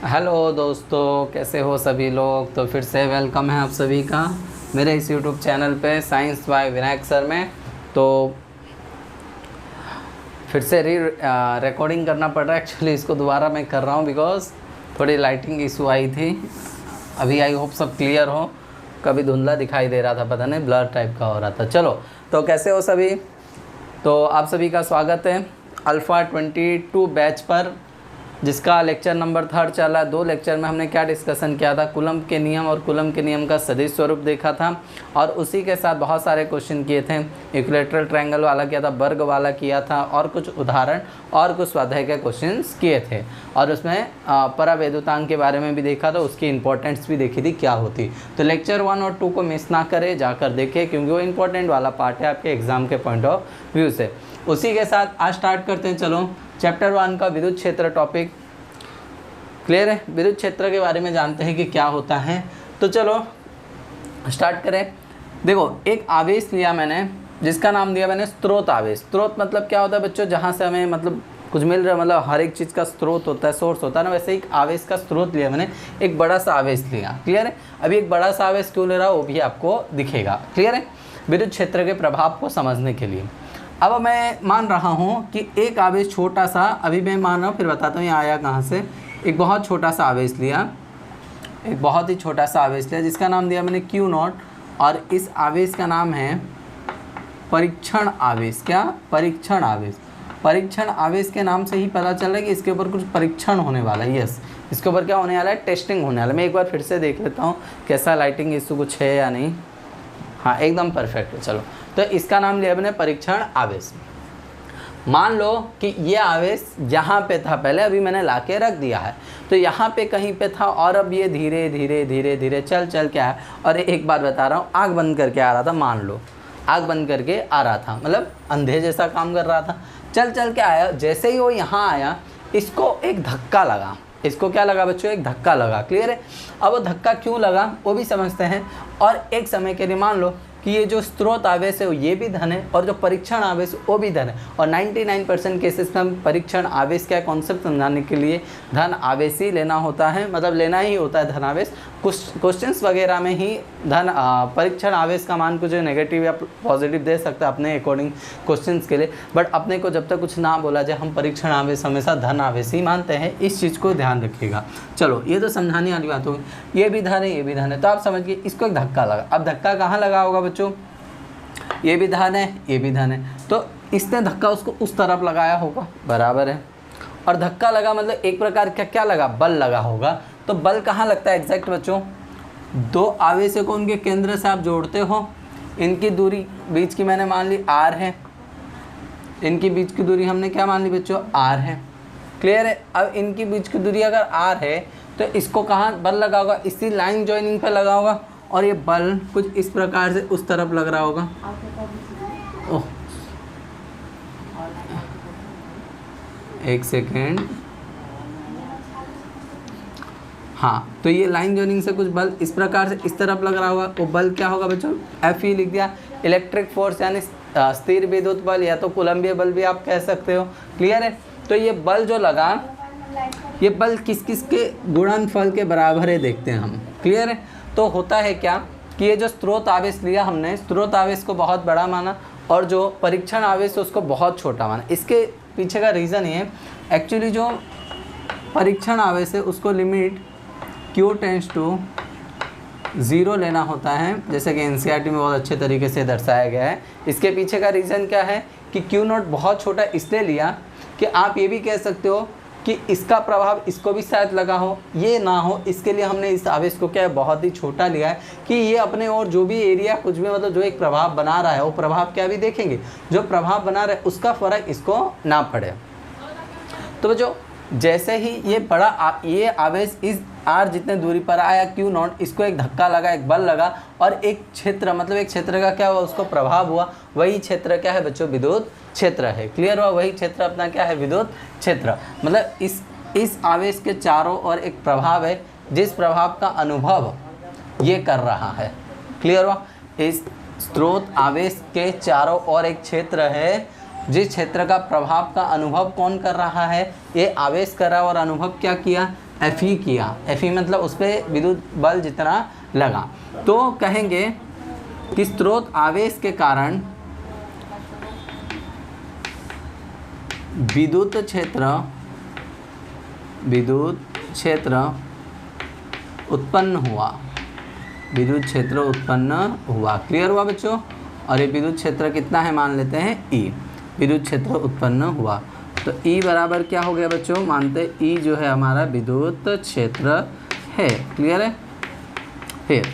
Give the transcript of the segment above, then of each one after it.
Hello दोस्तों, कैसे हो सभी लोग। तो फिर से वेलकम है आप सभी का मेरे इस यूट्यूब चैनल पे साइंस बाय विनायक सर में। तो फिर से रिकॉर्डिंग करना पड़ रहा है। एक्चुअली इसको दोबारा मैं कर रहा हूँ बिकॉज थोड़ी लाइटिंग इशू आई थी। अभी आई होप सब क्लियर हो। कभी धुंधला दिखाई दे रहा था, पता नहीं ब्लर टाइप का हो रहा था। चलो, तो कैसे हो सभी। तो आप सभी का स्वागत है अल्फ़ा 22 बैच पर, जिसका लेक्चर नंबर 3 चल रहा है। 2 लेक्चर में हमने क्या डिस्कशन किया था, कूलम्ब के नियम और कूलम्ब के नियम का सदिश स्वरूप देखा था, और उसी के साथ बहुत सारे क्वेश्चन किए थे। इक्विलेटरल ट्रायंगल वाला किया था, वर्ग वाला किया था, और कुछ उदाहरण और कुछ स्वाध्याय के क्वेश्चंस किए थे। और उसमें परावैद्युतांक के बारे में भी देखा था, उसकी इंपॉर्टेंस भी देखी थी क्या होती। तो लेक्चर 1 और 2 को मिस ना करें, जाकर देखें, क्योंकि वो इंपॉर्टेंट वाला पार्ट है आपके एग्जाम के पॉइंट ऑफ व्यू से। उसी के साथ आज स्टार्ट करते हैं। चलो, चैप्टर 1 का विद्युत क्षेत्र टॉपिक क्लियर है। विद्युत क्षेत्र के बारे में जानते हैं कि क्या होता है। तो चलो स्टार्ट करें। देखो, एक आवेश लिया मैंने, जिसका नाम दिया मैंने स्रोत आवेश। स्रोत मतलब क्या होता है बच्चों, जहाँ से हमें मतलब कुछ मिल रहा है, मतलब हर एक चीज़ का स्रोत होता है, सोर्स होता है ना। वैसे एक आवेश का स्रोत लिया मैंने, एक बड़ा सा आवेश लिया। क्लियर है। अभी एक बड़ा सा आवेश क्यों ले रहा है वो भी आपको दिखेगा। क्लियर है, विद्युत क्षेत्र के प्रभाव को समझने के लिए। अब मैं मान रहा हूँ कि एक आवेश छोटा सा, अभी मैं मान रहा हूँ फिर बताता हूँ ये आया कहाँ से। एक बहुत छोटा सा आवेश लिया, एक बहुत ही छोटा सा आवेश लिया, जिसका नाम दिया मैंने Q0, और इस आवेश का नाम है परीक्षण आवेश। क्या? परीक्षण आवेश। परीक्षण आवेश के नाम से ही पता चल रहा है कि इसके ऊपर कुछ परीक्षण होने वाला है। यस, इसके ऊपर क्या होने वाला है, टेस्टिंग होने वाला है। मैं एक बार फिर से देख लेता हूँ कैसा लाइटिंग इशू कुछ है या नहीं। हाँ, एकदम परफेक्ट है। चलो, तो इसका नाम लिया मैंने परीक्षण आवेश। मान लो कि ये आवेश यहाँ पे था पहले, अभी मैंने लाके रख दिया है, तो यहाँ पे कहीं पे था, और अब ये धीरे धीरे धीरे धीरे चल के आया। और एक बात बता रहा हूँ, आँख बंद करके आ रहा था। मान लो आँख बंद करके आ रहा था, मतलब अंधे जैसा काम कर रहा था। चल के आया। जैसे ही वो यहाँ आया, इसको एक धक्का लगा। इसको क्या लगा बच्चों? एक धक्का लगा। क्लियर है। अब वो धक्का क्यों लगा वो भी समझते हैं। और एक समय के लिए मान लो कि ये जो स्रोत आवेश है ये भी धन है, और जो परीक्षण आवेश वो भी धन है। और 99% केसेस में हम परीक्षण आवेश का कॉन्सेप्ट समझाने के लिए धन आवेश ही लेना होता है, मतलब लेना ही होता है धन आवेश। कुछ क्वेश्चंस वगैरह में ही धन परीक्षण आवेश का मान कुछ नेगेटिव या पॉजिटिव दे सकता है अपने अकॉर्डिंग क्वेश्चंस के लिए। बट अपने को जब तक कुछ ना बोला जाए, हम परीक्षण आवेश हमेशा धन आवेश ही मानते हैं। इस चीज़ को ध्यान रखिएगा। चलो, ये तो समझाने वाली बात होगी। ये भी धन है, ये भी धन है, तो आप समझिए इसको एक धक्का लगा। अब धक्का कहाँ लगा होगा बच्चों? ये भी धन है, ये भी धन है, तो इसने धक्का उसको उस तरफ लगाया होगा। बराबर है। और धक्का लगा मतलब एक प्रकार का क्या लगा, बल लगा होगा। तो बल कहाँ लगता है एग्जैक्ट बच्चों? 2 आवेशों को उनके केंद्र से आप जोड़ते हो। इनकी दूरी बीच की मैंने मान ली r है। इनकी बीच की दूरी हमने क्या मान ली बच्चों? r है। क्लियर है। अब इनकी बीच की दूरी अगर r है, तो इसको कहाँ बल लगा होगा? इसी लाइन जॉइनिंग पे लगा होगा। और ये बल कुछ इस प्रकार से उस तरफ लग रहा होगा। ओह, एक सेकेंड। हाँ, तो ये लाइन जॉइनिंग से कुछ बल इस प्रकार से इस तरफ लग रहा होगा। वो बल क्या होगा बच्चों? F ही लिख दिया। इलेक्ट्रिक फोर्स यानी स्थिर विद्युत बल, या तो कूलम्बीय बल भी आप कह सकते हो। क्लियर है। तो ये बल जो लगा, ये बल किस किस के गुणनफल के बराबर है देखते हैं हम। क्लियर है। तो होता है क्या कि ये जो स्रोत आवेश लिया हमने, स्रोत आवेश को बहुत बड़ा माना, और जो परीक्षण आवेश उसको बहुत छोटा माना। इसके पीछे का रीज़न ये है, एक्चुअली जो परीक्षण आवेश है उसको लिमिट Q टेंड्स टू 0 लेना होता है, जैसे कि NCERT में बहुत अच्छे तरीके से दर्शाया गया है। इसके पीछे का रीज़न क्या है कि Q0 बहुत छोटा इसलिए लिया कि आप ये भी कह सकते हो कि इसका प्रभाव इसको भी शायद लगा हो, ये ना हो। इसके लिए हमने इस आवेश को क्या है, बहुत ही छोटा लिया है कि ये अपने और जो भी एरिया कुछ भी मतलब जो एक प्रभाव बना रहा है, वो प्रभाव क्या भी देखेंगे, जो प्रभाव बना रहा है उसका फ़र्क इसको ना पड़े। तो बच्चों, जैसे ही ये बड़ा ये आवेश इस r जितने दूरी पर आया Q0, इसको एक धक्का लगा, एक बल लगा, और एक क्षेत्र मतलब एक क्षेत्र का क्या हुआ, उसको प्रभाव हुआ। वही क्षेत्र क्या है बच्चों? विद्युत क्षेत्र है। क्लियर हुआ। वही क्षेत्र अपना क्या है? विद्युत क्षेत्र। मतलब इस आवेश के चारों ओर एक प्रभाव है, जिस प्रभाव का अनुभव ये कर रहा है। क्लियर हुआ। इस स्रोत आवेश के चारों ओर एक क्षेत्र है, जिस क्षेत्र का प्रभाव का अनुभव कौन कर रहा है? ये आवेश कर रहा है। और अनुभव क्या किया? Fe किया, Fe मतलब उस पर विद्युत बल जितना लगा, तो कहेंगे कि स्रोत आवेश के कारण विद्युत क्षेत्र उत्पन्न हुआ, विद्युत क्षेत्र उत्पन्न हुआ। क्लियर हुआ बच्चों? और ये विद्युत क्षेत्र कितना है मान लेते हैं E, विद्युत क्षेत्र उत्पन्न हुआ। तो E बराबर क्या हो गया बच्चों? मानते E जो है हमारा विद्युत क्षेत्र है। क्लियर है? फिर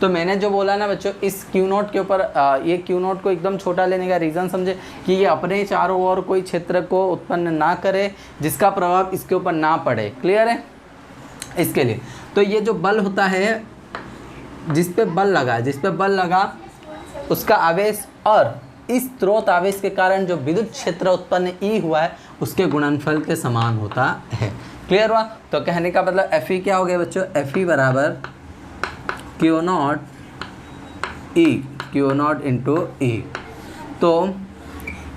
तो मैंने जो बोला ना बच्चों, इस Q नोट के ऊपर ये Q नोट को एकदम छोटा लेने का रीज़न समझे कि ये अपने चारों ओर कोई क्षेत्र को उत्पन्न ना करे जिसका प्रभाव इसके ऊपर ना पड़े। क्लियर है? इसके लिए तो ये जो बल होता है, जिस पे बल लगा उसका आवेश और इस स्रोत आवेश के कारण जो विद्युत क्षेत्र उत्पन्न E हुआ है उसके गुणनफल के समान होता है। क्लियर हुआ? तो कहने का मतलब Fe क्या हो गया बच्चों? Fe बराबर Q नॉट इंटू E। तो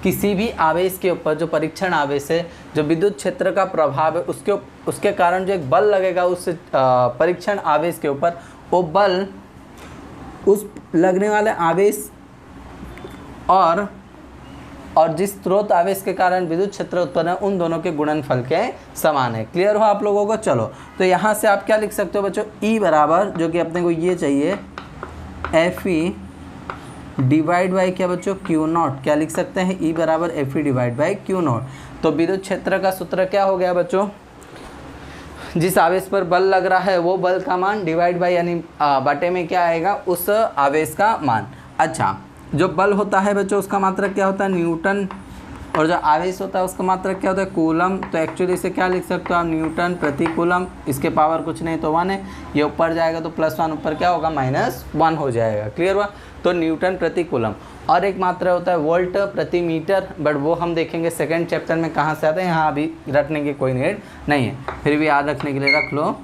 किसी भी आवेश के ऊपर जो परीक्षण आवेश है, जो विद्युत क्षेत्र का प्रभाव है, उसके कारण जो एक बल लगेगा उस परीक्षण आवेश के ऊपर, वो बल उस लगने वाले आवेश और जिस स्रोत आवेश के कारण विद्युत क्षेत्र उत्पन्न है उन दोनों के गुणनफल के समान है। क्लियर हुआ आप लोगों को? चलो, तो यहाँ से आप क्या लिख सकते हो बच्चों? E बराबर, जो कि अपने को ये चाहिए, Fe डिवाइड बाई क्या बच्चों? Q not. क्या लिख सकते हैं? E बराबर Fe divide by Q not. तो विद्युत क्षेत्र का सूत्र क्या हो गया बच्चों? जिस आवेश पर बल लग रहा है वो बल का मान डिवाइड बाई, यानी बटे में क्या आएगा? उस आवेश का मान। अच्छा, जो बल होता है बच्चों उसका मात्रक क्या होता है? न्यूटन। और जो आवेश होता है उसका मात्रक क्या होता है? कूलम। तो एक्चुअली इसे क्या लिख सकते हो आप? न्यूटन प्रति कूलम। इसके पावर कुछ नहीं तो 1 है, ये ऊपर जाएगा तो +1, ऊपर क्या होगा? -1 हो जाएगा। क्लियर हुआ? तो न्यूटन प्रति कूलम। और एक मात्रा होता है वोल्ट प्रति मीटर, बट वो हम देखेंगे सेकेंड चैप्टर में कहाँ से आता है, यहाँ अभी रखने की कोई नीड नहीं है, फिर भी याद रखने के लिए रख लो,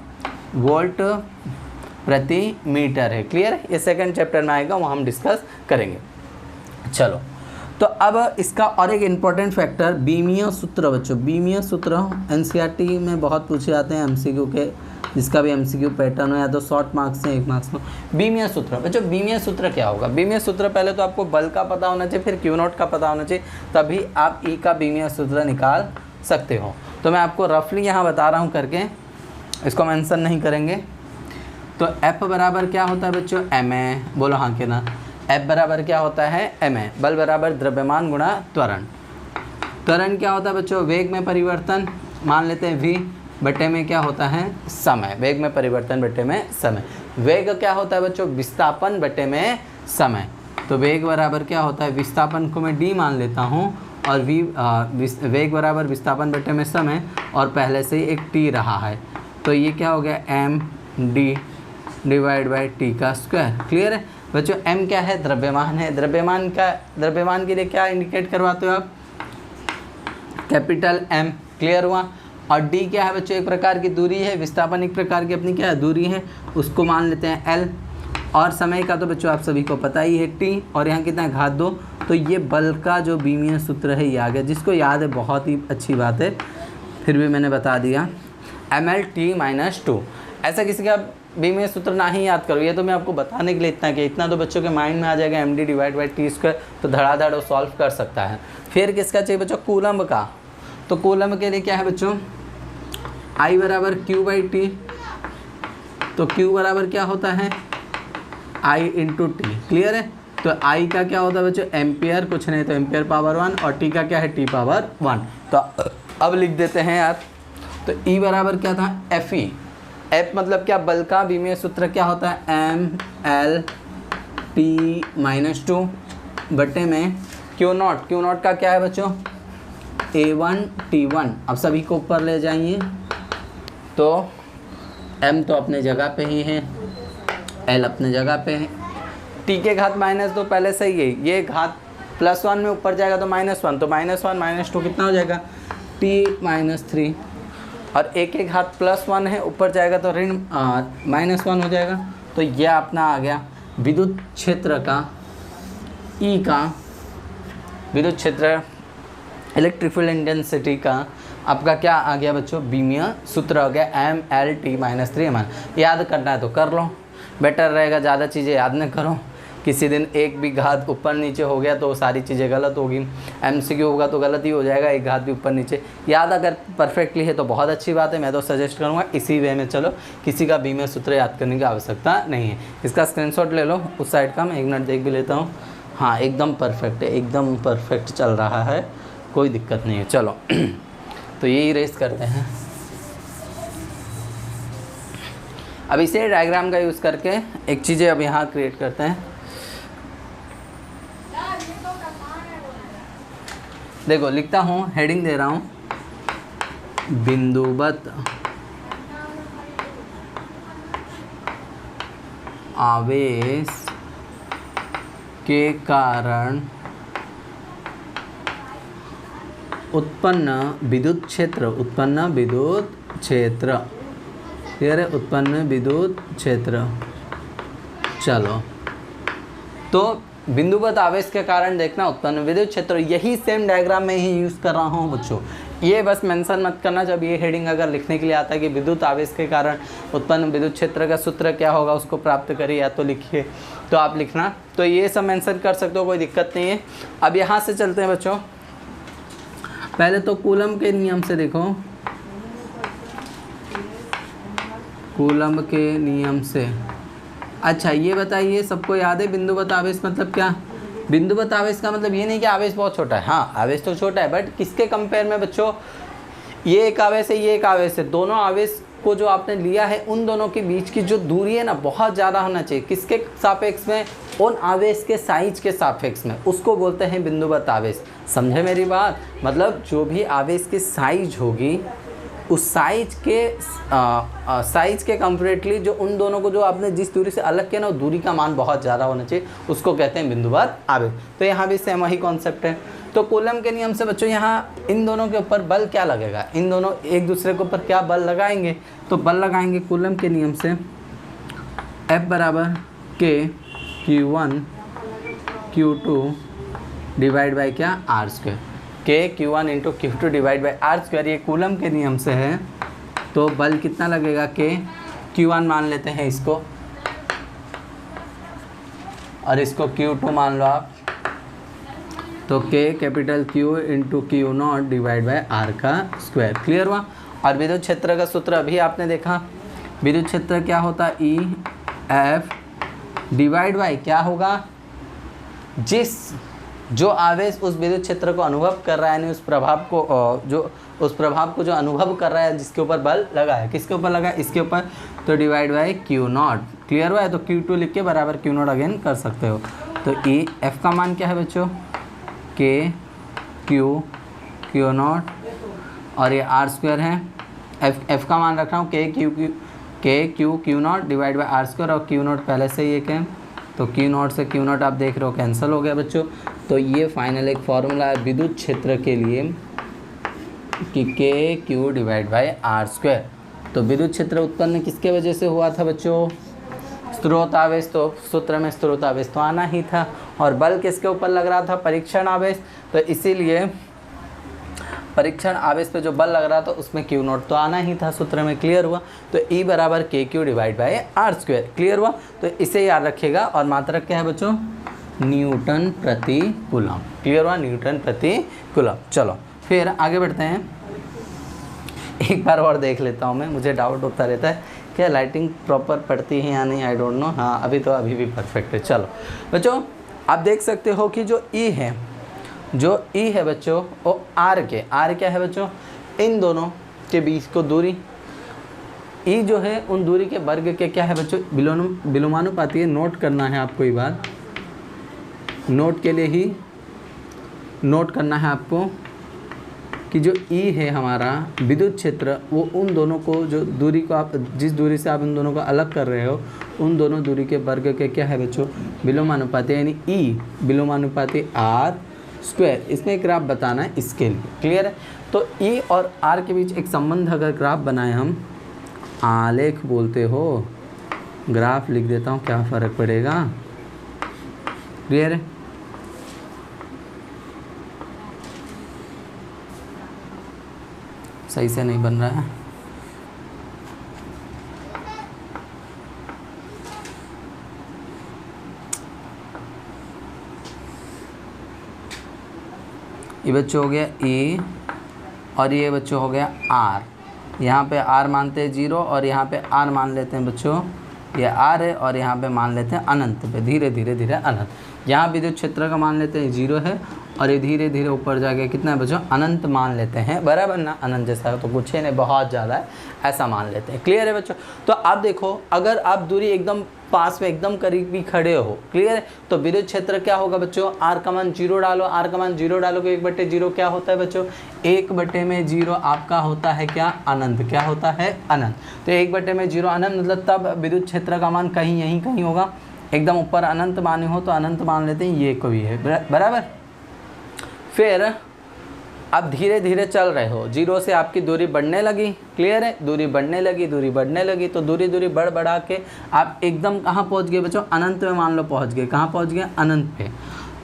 वोल्ट प्रति मीटर है। क्लियर? ये सेकेंड चैप्टर में आएगा, वहाँ हम डिस्कस करेंगे। चलो, तो अब इसका और एक इम्पॉर्टेंट फैक्टर बीमीय सूत्र बच्चों। बीमीय सूत्र NCERT में बहुत पूछे जाते हैं MCQ के, जिसका भी MCQ पैटर्न हो, या तो शॉर्ट मार्क्स से 1 मार्क्स में। बीमीय सूत्र बच्चों, बीमीय सूत्र क्या होगा? बीमीय सूत्र पहले तो आपको बल का पता होना चाहिए, फिर Q नॉट का पता होना चाहिए, तभी आप E का बीमीय सूत्र निकाल सकते हो। तो मैं आपको रफली यहाँ बता रहा हूँ करके, इसको मेंशन नहीं करेंगे। तो F बराबर क्या होता है बच्चों? ma। बोलो हाँ के ना। F बराबर क्या होता है? ma। बल बराबर द्रव्यमान गुणा त्वरण। त्वरण क्या होता है बच्चों? वेग में परिवर्तन, मान लेते हैं v, बटे में क्या होता है? समय। वेग में परिवर्तन बटे में समय। वेग क्या होता है बच्चों? विस्थापन बटे में समय। तो वेग बराबर क्या होता है? विस्थापन को मैं d मान लेता हूँ, और वेग बराबर विस्थापन बटे में समय, और पहले से ही एक t रहा है, तो ये क्या हो गया? md डिवाइड बाई t का स्क्वायर। क्लियर है बच्चों? m क्या है? द्रव्यमान है। द्रव्यमान के लिए क्या इंडिकेट करवाते हो आप? Capital M। क्लियर हुआ? और d क्या है बच्चों? एक प्रकार की दूरी है। विस्थापन एक प्रकार की अपनी क्या है? दूरी है, उसको मान लेते हैं L। और समय का तो बच्चों आप सभी को पता ही है t, और यहाँ कितना है? घात 2। तो ये बल का जो बीमीय सूत्र है ये आ गया, जिसको याद है बहुत ही अच्छी बात है, फिर भी मैंने बता दिया, mL/t-2। ऐसा किसी का बीमीय सूत्र ना ही याद करो, ये तो मैं आपको बताने के लिए इतना कि इतना तो बच्चों के माइंड में आ जाएगा, md divide by T square, तो धड़ाधड़ वो सॉल्व कर सकता है। फिर किसका चाहिए बच्चों? कूलम का। तो कूलम के लिए क्या है बच्चों? I बराबर q बाई टी। तो q बराबर क्या होता है? I into T. क्लियर है? तो I का क्या होता है बच्चों? एम्पियर, कुछ नहीं तो एम्पियर पावर 1, और t का क्या है? t power 1। तो अब लिख देते हैं यार। तो E बराबर क्या था? Fe। F मतलब क्या? बल का बीमीय सूत्र क्या होता है? mL/t-2 बटे में Q नॉट। Q नॉट का क्या है बच्चों? A1T1। अब सभी को ऊपर ले जाइए, तो M तो अपने जगह पे ही है, L अपने जगह पे है, T के घात -2 पहले से ही है, ये घात +1 में ऊपर जाएगा तो -1, तो -1 -2 कितना हो जाएगा? T-3। और एक एक घात +1 है, ऊपर जाएगा तो ऋण -1 हो जाएगा। तो यह अपना आ गया विद्युत क्षेत्र का E का, विद्युत क्षेत्र इलेक्ट्रिक फील्ड इंटेंसिटी का आपका क्या आ गया बच्चों, बीमीय सूत्र हो गया MLT-3 याद करना है तो कर लो, बेटर रहेगा ज़्यादा चीज़ें याद न करो। किसी दिन एक भी घात ऊपर नीचे हो गया तो सारी चीज़ें गलत होगी, MCQ होगा तो गलत ही हो जाएगा, एक घात भी ऊपर नीचे। याद अगर परफेक्टली है तो बहुत अच्छी बात है, मैं तो सजेस्ट करूँगा इसी वे में चलो, किसी का बीमीय सूत्र याद करने की आवश्यकता नहीं है। इसका स्क्रीनशॉट ले लो उस साइड का, मैं एक मिनट देख भी लेता हूँ। हाँ एकदम परफेक्ट है, एकदम परफेक्ट चल रहा है, कोई दिक्कत नहीं है। चलो तो ये इरेज करते हैं। अब इसे डायग्राम का यूज़ करके एक चीज़ें अब यहाँ क्रिएट करते हैं। देखो लिखता हूँ, हेडिंग दे रहा हूँ, बिंदुवत आवेश के कारण उत्पन्न विद्युत क्षेत्र, उत्पन्न विद्युत क्षेत्र, क्लियर है, उत्पन्न विद्युत क्षेत्र। चलो तो बिंदुवत आवेश के कारण देखना उत्पन्न विद्युत क्षेत्र, यही सेम डायग्राम में ही यूज़ कर रहा हूँ बच्चों। ये बस मेंशन मत करना, जब ये हेडिंग अगर लिखने के लिए आता है कि विद्युत आवेश के कारण उत्पन्न विद्युत क्षेत्र का सूत्र क्या होगा उसको प्राप्त करिए या तो लिखिए, तो आप लिखना, तो ये सब मेंशन कर सकते हो, कोई दिक्कत नहीं है। अब यहाँ से चलते हैं बच्चों, पहले तो कूलम के नियम से देखो, कूलम के नियम से। अच्छा ये बताइए, सबको याद है बिंदुवत आवेश मतलब क्या? बिंदुवत आवेश का मतलब ये नहीं कि आवेश बहुत छोटा है, हाँ आवेश तो छोटा है, बट किसके कंपेयर में बच्चों, ये एक आवेश है, ये एक आवेश है, दोनों आवेश को जो आपने लिया है उन दोनों के बीच की जो दूरी है ना बहुत ज़्यादा होना चाहिए। किसके सापेक्ष में? उन आवेश के साइज के सापेक्ष में, उसको बोलते हैं बिंदुवत आवेश। समझे मेरी बात? मतलब जो भी आवेश की साइज होगी उस साइज के कंपेरेटली जो उन दोनों को जो आपने जिस दूरी से अलग किया ना वो दूरी का मान बहुत ज़्यादा होना चाहिए, उसको कहते हैं बिंदुवत आवेश। तो यहाँ भी सेम वही कॉन्सेप्ट है। तो कूलम के नियम से बच्चों यहाँ इन दोनों के ऊपर बल क्या लगेगा, इन दोनों एक दूसरे के ऊपर क्या बल लगाएंगे, तो बल लगाएंगे कूलम के नियम से F बराबर K Q1 Q2 divide by क्या, R square, K Q1 into Q2 divide by R square, ये कूलम के नियम से है। तो बल कितना लगेगा, K Q1 मान लेते हैं इसको, और इसको Q2 मान लो आप, तो K capital Q into Q0 divide by R का स्क्वायर। क्लियर हुआ? और विद्युत क्षेत्र का सूत्र अभी आपने देखा, विद्युत क्षेत्र क्या होता है, E F डिवाइड बाई क्या होगा, जो आवेश उस विद्युत क्षेत्र को अनुभव कर रहा है, यानी उस प्रभाव को जो अनुभव कर रहा है, जिसके ऊपर बल लगा है, किसके ऊपर लगा है, इसके ऊपर, तो डिवाइड बाई Q0। क्लियर हुआ है? तो Q2 लिख के बराबर Q0 अगेन कर सकते हो। तो E F का मान क्या है बच्चों, K Q0 और ये R स्क्वायर है, F का मान रख रहा हूँ K Q Q0 divide by R square, और Q0 पहले से ही एक है, तो Q0 से Q0 आप देख रहे हो कैंसिल हो गया बच्चों। तो ये फाइनल एक फॉर्मूला है विद्युत क्षेत्र के लिए कि K Q divide by R square. तो विद्युत क्षेत्र उत्पन्न किसके वजह से हुआ था बच्चों, स्रोत आवेश, तो सूत्र में स्रोत आवेश तो आना ही था, और बल किसके ऊपर लग रहा था, परीक्षण आवेश, तो इसीलिए परीक्षण आवेश पे जो बल लग रहा था उसमें Q0 तो आना ही था सूत्र में। क्लियर हुआ? तो E बराबर KQ divide by R square. Clear हुआ? तो इसे याद रखिएगा, और मात्रक क्या है बच्चों, न्यूटन प्रति कूलम। क्लियर हुआ? न्यूटन प्रति कूलम। चलो फिर आगे बढ़ते हैं, एक बार और देख लेता हूँ मैं, मुझे डाउट होता रहता है क्या लाइटिंग प्रॉपर पड़ती है या नहीं, आई डोंट नो। हाँ अभी भी परफेक्ट है। चलो बच्चों आप देख सकते हो कि जो E है बच्चों वो R क्या है बच्चों, इन दोनों के बीच को दूरी, E जो है उन दूरी के वर्ग के क्या है बच्चों, विलोमानुपाती है। नोट करना है आपको, ये बात नोट के लिए ही नोट करना है आपको कि जो E है हमारा विद्युत क्षेत्र, वो उन दोनों को जो दूरी को आप जिस दूरी से आप इन दोनों को अलग कर रहे हो उन दोनों दूरी के वर्ग के क्या है बच्चों, विलोमानुपाती, यानी E विलोमानुपाती R स्क्वायर। इसमें एक ग्राफ बताना है इसके लिए। क्लियर है? तो E और R के बीच एक संबंध अगर ग्राफ बनाए, हम आलेख बोलते हो, ग्राफ लिख देता हूँ, क्या फ़र्क पड़ेगा। क्लियर है? सही से नहीं बन रहा है। ये बच्चों हो गया E और ये बच्चों हो गया R। यहाँ पे R मानते हैं 0 और यहाँ पे R मान लेते हैं बच्चों, ये R है और यहाँ पे मान लेते हैं अनंत पे, धीरे धीरे धीरे अनंत। यहाँ विद्युत क्षेत्र का मान लेते हैं 0 है और ये धीरे धीरे ऊपर जाके कितना है बच्चों, अनंत मान लेते हैं, बराबर ना। अनंत जैसा तो कुछ है नहीं, बहुत ज़्यादा है, ऐसा मान लेते हैं। क्लियर है बच्चों? तो आप देखो, अगर आप दूरी एकदम पास में एकदम करीब भी खड़े हो, क्लियर है, तो विद्युत क्षेत्र क्या होगा बच्चों, R का मान 0 डालो, R का मान 0 डालो, 1/0 क्या होता है बच्चों, 1/0 आपका होता है क्या, अनंत। क्या होता है, अनंत। तो 1/0 अनंत, मतलब तब विद्युत क्षेत्र का मान कहीं यहीं कहीं होगा। एकदम ऊपर अनंत माने हो तो अनंत मान लेते हैं, ये कोई है, बराबर। फिर अब धीरे धीरे चल रहे हो, 0 से आपकी दूरी बढ़ने लगी, क्लियर है, दूरी बढ़ने लगी, दूरी बढ़ने लगी, तो दूरी बढ़ बढ़ा के आप एकदम कहाँ पहुँच गए बच्चों, अनंत में मान लो पहुँच गए। कहाँ पहुँच गए, अनंत पे।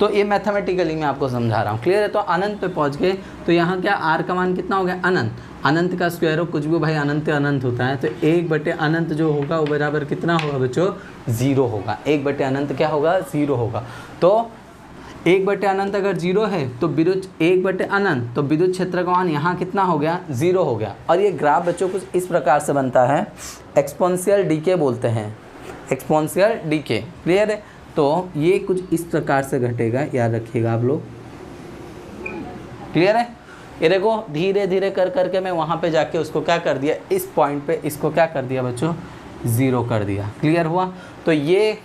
तो ये मैथमेटिकली मैं आपको समझा रहा हूँ, क्लियर है। तो अनंत पे पहुँच गए, तो यहाँ क्या R का मान कितना हो गया, अनंत। अनंत का स्क्वायर हो कुछ भी भाई, अनंत अनंत होता है, तो 1/अनंत जो होगा वो बराबर कितना होगा बच्चों, 0 होगा। 1/अनंत क्या होगा, 0 होगा। तो 1/अनंत अगर 0 है तो विद्युत 1/अनंत, तो विद्युत क्षेत्र का मान यहाँ कितना हो गया, 0 हो गया। और ये ग्राफ बच्चों कुछ इस प्रकार से बनता है, एक्सपोनेंशियल डीके बोलते हैं, एक्सपोनेंशियल डीके, क्लियर है। तो ये कुछ इस प्रकार से घटेगा, याद रखिएगा आप लोग, क्लियर है। ये देखो धीरे धीरे कर करके मैं वहाँ पे जाके उसको क्या कर दिया, इस पॉइंट पे इसको क्या कर दिया बच्चों, 0 कर दिया, क्लियर हुआ। तो ये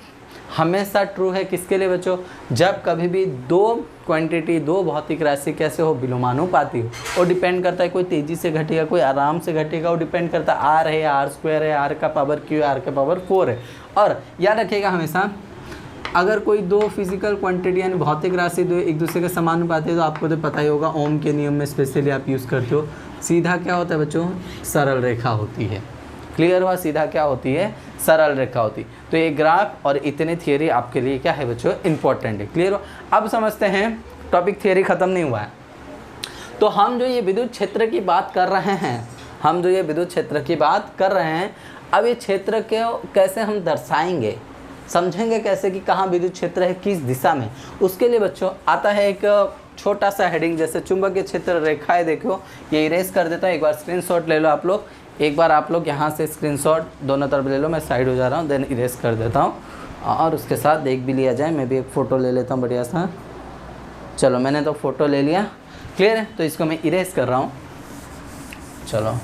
हमेशा ट्रू है किसके लिए बच्चों, जब कभी भी दो क्वांटिटी, दो भौतिक राशि कैसे हो, विलोमानुपाती हो। वो डिपेंड करता है, कोई तेज़ी से घटेगा, कोई आराम से घटेगा, वो डिपेंड करता है, R है, R² है, R का पावर Q, R का पावर 4 है। और याद रखिएगा हमेशा, अगर कोई दो फिजिकल क्वांटिटी यानी भौतिक राशि दो एक दूसरे के समानुपाती है, तो आपको तो पता ही होगा, ओम के नियम में स्पेशली आप यूज़ करते हो, सीधा क्या होता है बच्चों, सरल रेखा होती है, क्लियर हुआ। सीधा क्या होती है, सरल रेखा होती। तो ये ग्राफ और इतने थियरी आपके लिए क्या है बच्चों, इंपॉर्टेंट है, क्लियर हो। अब समझते हैं, टॉपिक थियरी ख़त्म नहीं हुआ है। तो हम जो ये विद्युत क्षेत्र की बात कर रहे हैं, हम जो ये विद्युत क्षेत्र की बात कर रहे हैं, अब ये क्षेत्र को कैसे हम दर्शाएंगे, समझेंगे कैसे कि कहाँ विद्युत क्षेत्र है, किस दिशा में। उसके लिए बच्चों आता है एक छोटा सा हेडिंग, जैसे चुंबकीय क्षेत्र रेखाएं, देखो ये इरेज कर देता हूँ, एक बार स्क्रीनशॉट ले लो आप लोग, एक बार आप लोग यहाँ से स्क्रीनशॉट दोनों तरफ ले लो, मैं साइड हो जा रहा हूँ, देन इरेज कर देता हूँ, और उसके साथ देख भी लिया जाए। मैं भी एक फ़ोटो ले लेता हूँ बढ़िया सा, चलो मैंने तो फ़ोटो ले लिया, क्लियर है। तो इसको मैं इरेज कर रहा हूँ, चलो।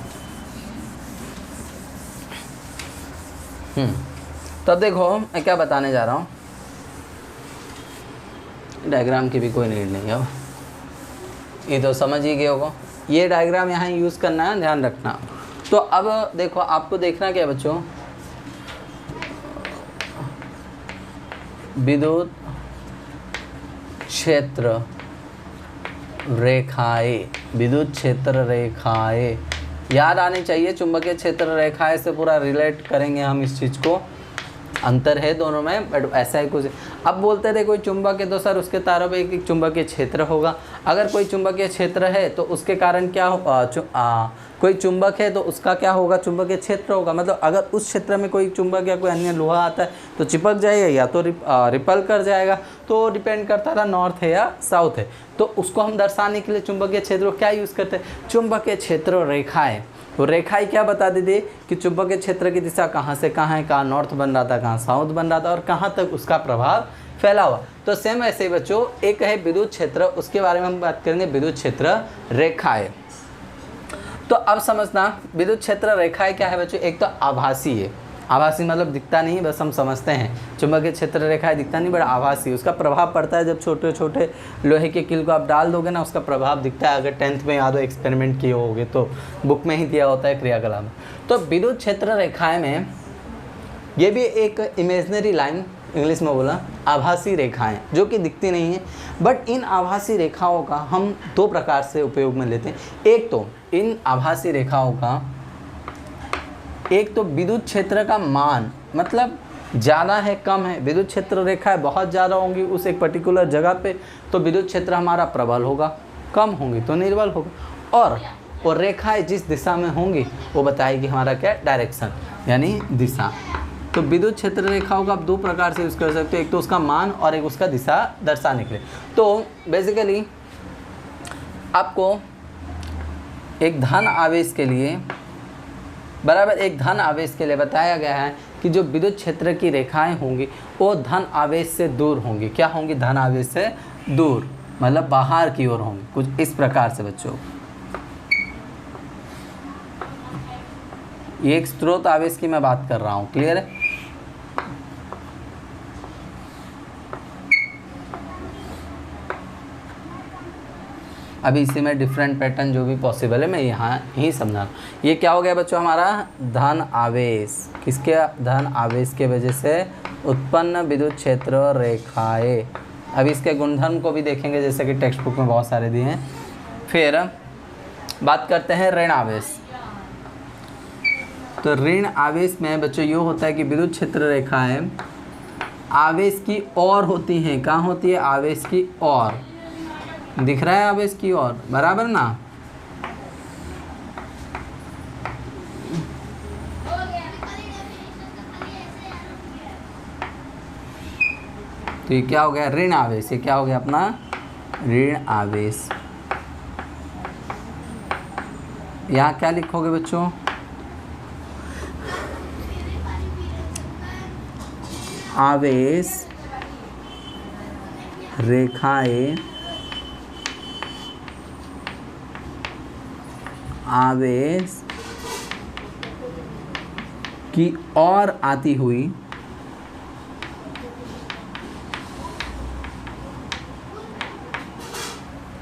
तब देखो मैं क्या बताने जा रहा हूँ, डायग्राम की भी कोई नीड नहीं है, ये तो समझ ही गए होगा। ये डायग्राम यहाँ यूज़ करना है, ध्यान रखना। तो अब देखो, आपको देखना क्या है बच्चों, विद्युत क्षेत्र रेखाएं, विद्युत क्षेत्र रेखाएं याद आनी चाहिए। चुंबकीय क्षेत्र रेखाएं से पूरा रिलेट करेंगे हम इस चीज़ को, अंतर है दोनों में, बट ऐसा ही कुछ। अब बोलते थे कोई चुंबक है तो सर उसके तारों पे एक चुंबकीय क्षेत्र होगा। अगर कोई चुंबकीय क्षेत्र है तो उसके कारण क्या हो, कोई चुंबक है तो उसका क्या होगा, चुंबकीय क्षेत्र होगा। मतलब अगर उस क्षेत्र में कोई चुंबक या कोई अन्य लोहा आता है तो चिपक जाएगा या तो रिपल कर जाएगा, तो डिपेंड करता था नॉर्थ है या साउथ है। तो उसको हम दर्शाने के लिए चुंबकीय क्षेत्र क्या यूज़ करते हैं, चुंबकीय क्षेत्र रेखाएँ। तो रेखाएं क्या बता देती कि चुंबकीय क्षेत्र की दिशा कहाँ से कहाँ है, कहाँ नॉर्थ बन रहा था, कहाँ साउथ बन रहा था, और कहाँ तक उसका प्रभाव फैला हुआ। तो सेम ऐसे ही बच्चों, एक है विद्युत क्षेत्र, उसके बारे में हम बात करेंगे विद्युत क्षेत्र रेखाएं। तो अब समझना विद्युत क्षेत्र रेखाएं क्या है बच्चों, एक तो आभासी है, आभासी मतलब दिखता नहीं, बस हम समझते हैं चुंबकीय क्षेत्र रेखाएं दिखता नहीं, बड़ा आभासी। उसका प्रभाव पड़ता है जब छोटे छोटे लोहे के कील को आप डाल दोगे ना, उसका प्रभाव दिखता है। अगर 10th में याद हो, एक्सपेरिमेंट किए होगे तो बुक में ही दिया होता है क्रियाकलाप में। तो विद्युत क्षेत्र रेखाएं में ये भी एक इमेजनरी लाइन, इंग्लिश में बोला आभासी रेखाएं, जो कि दिखती नहीं है। बट इन आभासी रेखाओं का हम दो प्रकार से उपयोग में लेते हैं। एक तो इन आभासी रेखाओं का, एक तो विद्युत क्षेत्र का मान, मतलब ज़्यादा है कम है, विद्युत क्षेत्र रेखाएं बहुत ज़्यादा होंगी उस एक पर्टिकुलर जगह पे, तो विद्युत क्षेत्र हमारा प्रबल होगा, कम होंगी तो निर्बल होगा। और और रेखाएं जिस दिशा में होंगी वो बताएगी हमारा क्या, डायरेक्शन यानी दिशा। तो विद्युत क्षेत्र रेखाओं का आप दो प्रकार से यूज़ कर सकते हो, एक तो उसका मान और एक उसका दिशा दर्शाने के लिए। तो बेसिकली आपको एक धन आवेश के लिए बराबर एक धन आवेश के लिए बताया गया है कि जो विद्युत क्षेत्र की रेखाएं होंगी वो धन आवेश से दूर होंगी। क्या होंगी, धन आवेश से दूर, मतलब बाहर की ओर होंगी, कुछ इस प्रकार से बच्चों। ये एक स्रोत आवेश की मैं बात कर रहा हूँ, क्लियर है। अभी इसी में डिफरेंट पैटर्न जो भी पॉसिबल है मैं यहाँ ही समझा। ये क्या हो गया बच्चों, हमारा धन आवेश, किसके, धन आवेश के वजह से उत्पन्न विद्युत क्षेत्र रेखाएं। अभी इसके गुणधर्म को भी देखेंगे जैसे कि टेक्स्ट बुक में बहुत सारे दिए हैं। फिर बात करते हैं ऋण आवेश। तो ऋण आवेश में बच्चों ये होता है कि विद्युत क्षेत्र रेखाएं आवेश की ओर होती हैं। कहाँ होती है, आवेश की ओर, दिख रहा है आवेश की ओर, बराबर ना। तो ये क्या हो गया, ऋण आवेश। ये क्या हो गया अपना, ऋण आवेश। यहाँ क्या लिखोगे बच्चों, आवेश रेखाएं आवेश की ओर आती हुई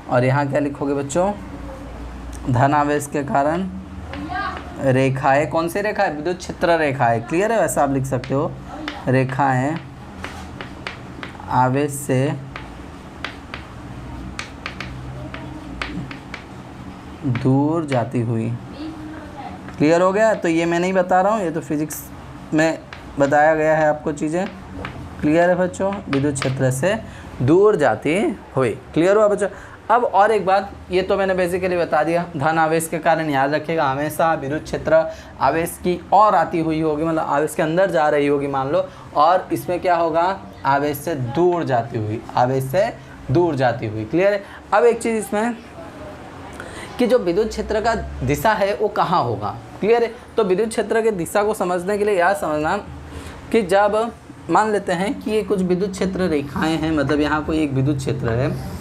और यहाँ क्या लिखोगे बच्चों, धन आवेश के कारण रेखाएं, कौन सी रेखाएं, विद्युत क्षेत्र रेखाएं, क्लियर है। वैसा आप लिख सकते हो, रेखाएं आवेश से दूर जाती हुई, क्लियर हो गया। तो ये मैं नहीं बता रहा हूँ, ये तो फिजिक्स में बताया गया है आपको चीज़ें, क्लियर है बच्चों, विद्युत क्षेत्र से दूर जाती हुई, क्लियर हुआ बच्चों। अब और एक बात, ये तो मैंने बेसिकली बता दिया, धन आवेश के कारण याद रखिएगा हमेशा विद्युत क्षेत्र आवेश की ओर आती हुई होगी, मतलब आवेश के अंदर जा रही होगी मान लो, और इसमें क्या होगा, आवेश से दूर जाती हुई, आवेश से दूर जाती हुई, क्लियर है। अब एक चीज़ इसमें कि जो विद्युत क्षेत्र का दिशा है वो कहाँ होगा, क्लियर है। तो विद्युत क्षेत्र के दिशा को समझने के लिए याद समझना कि जब मान लेते हैं कि ये कुछ विद्युत क्षेत्र रेखाएं हैं, मतलब यहाँ कोई एक विद्युत क्षेत्र है,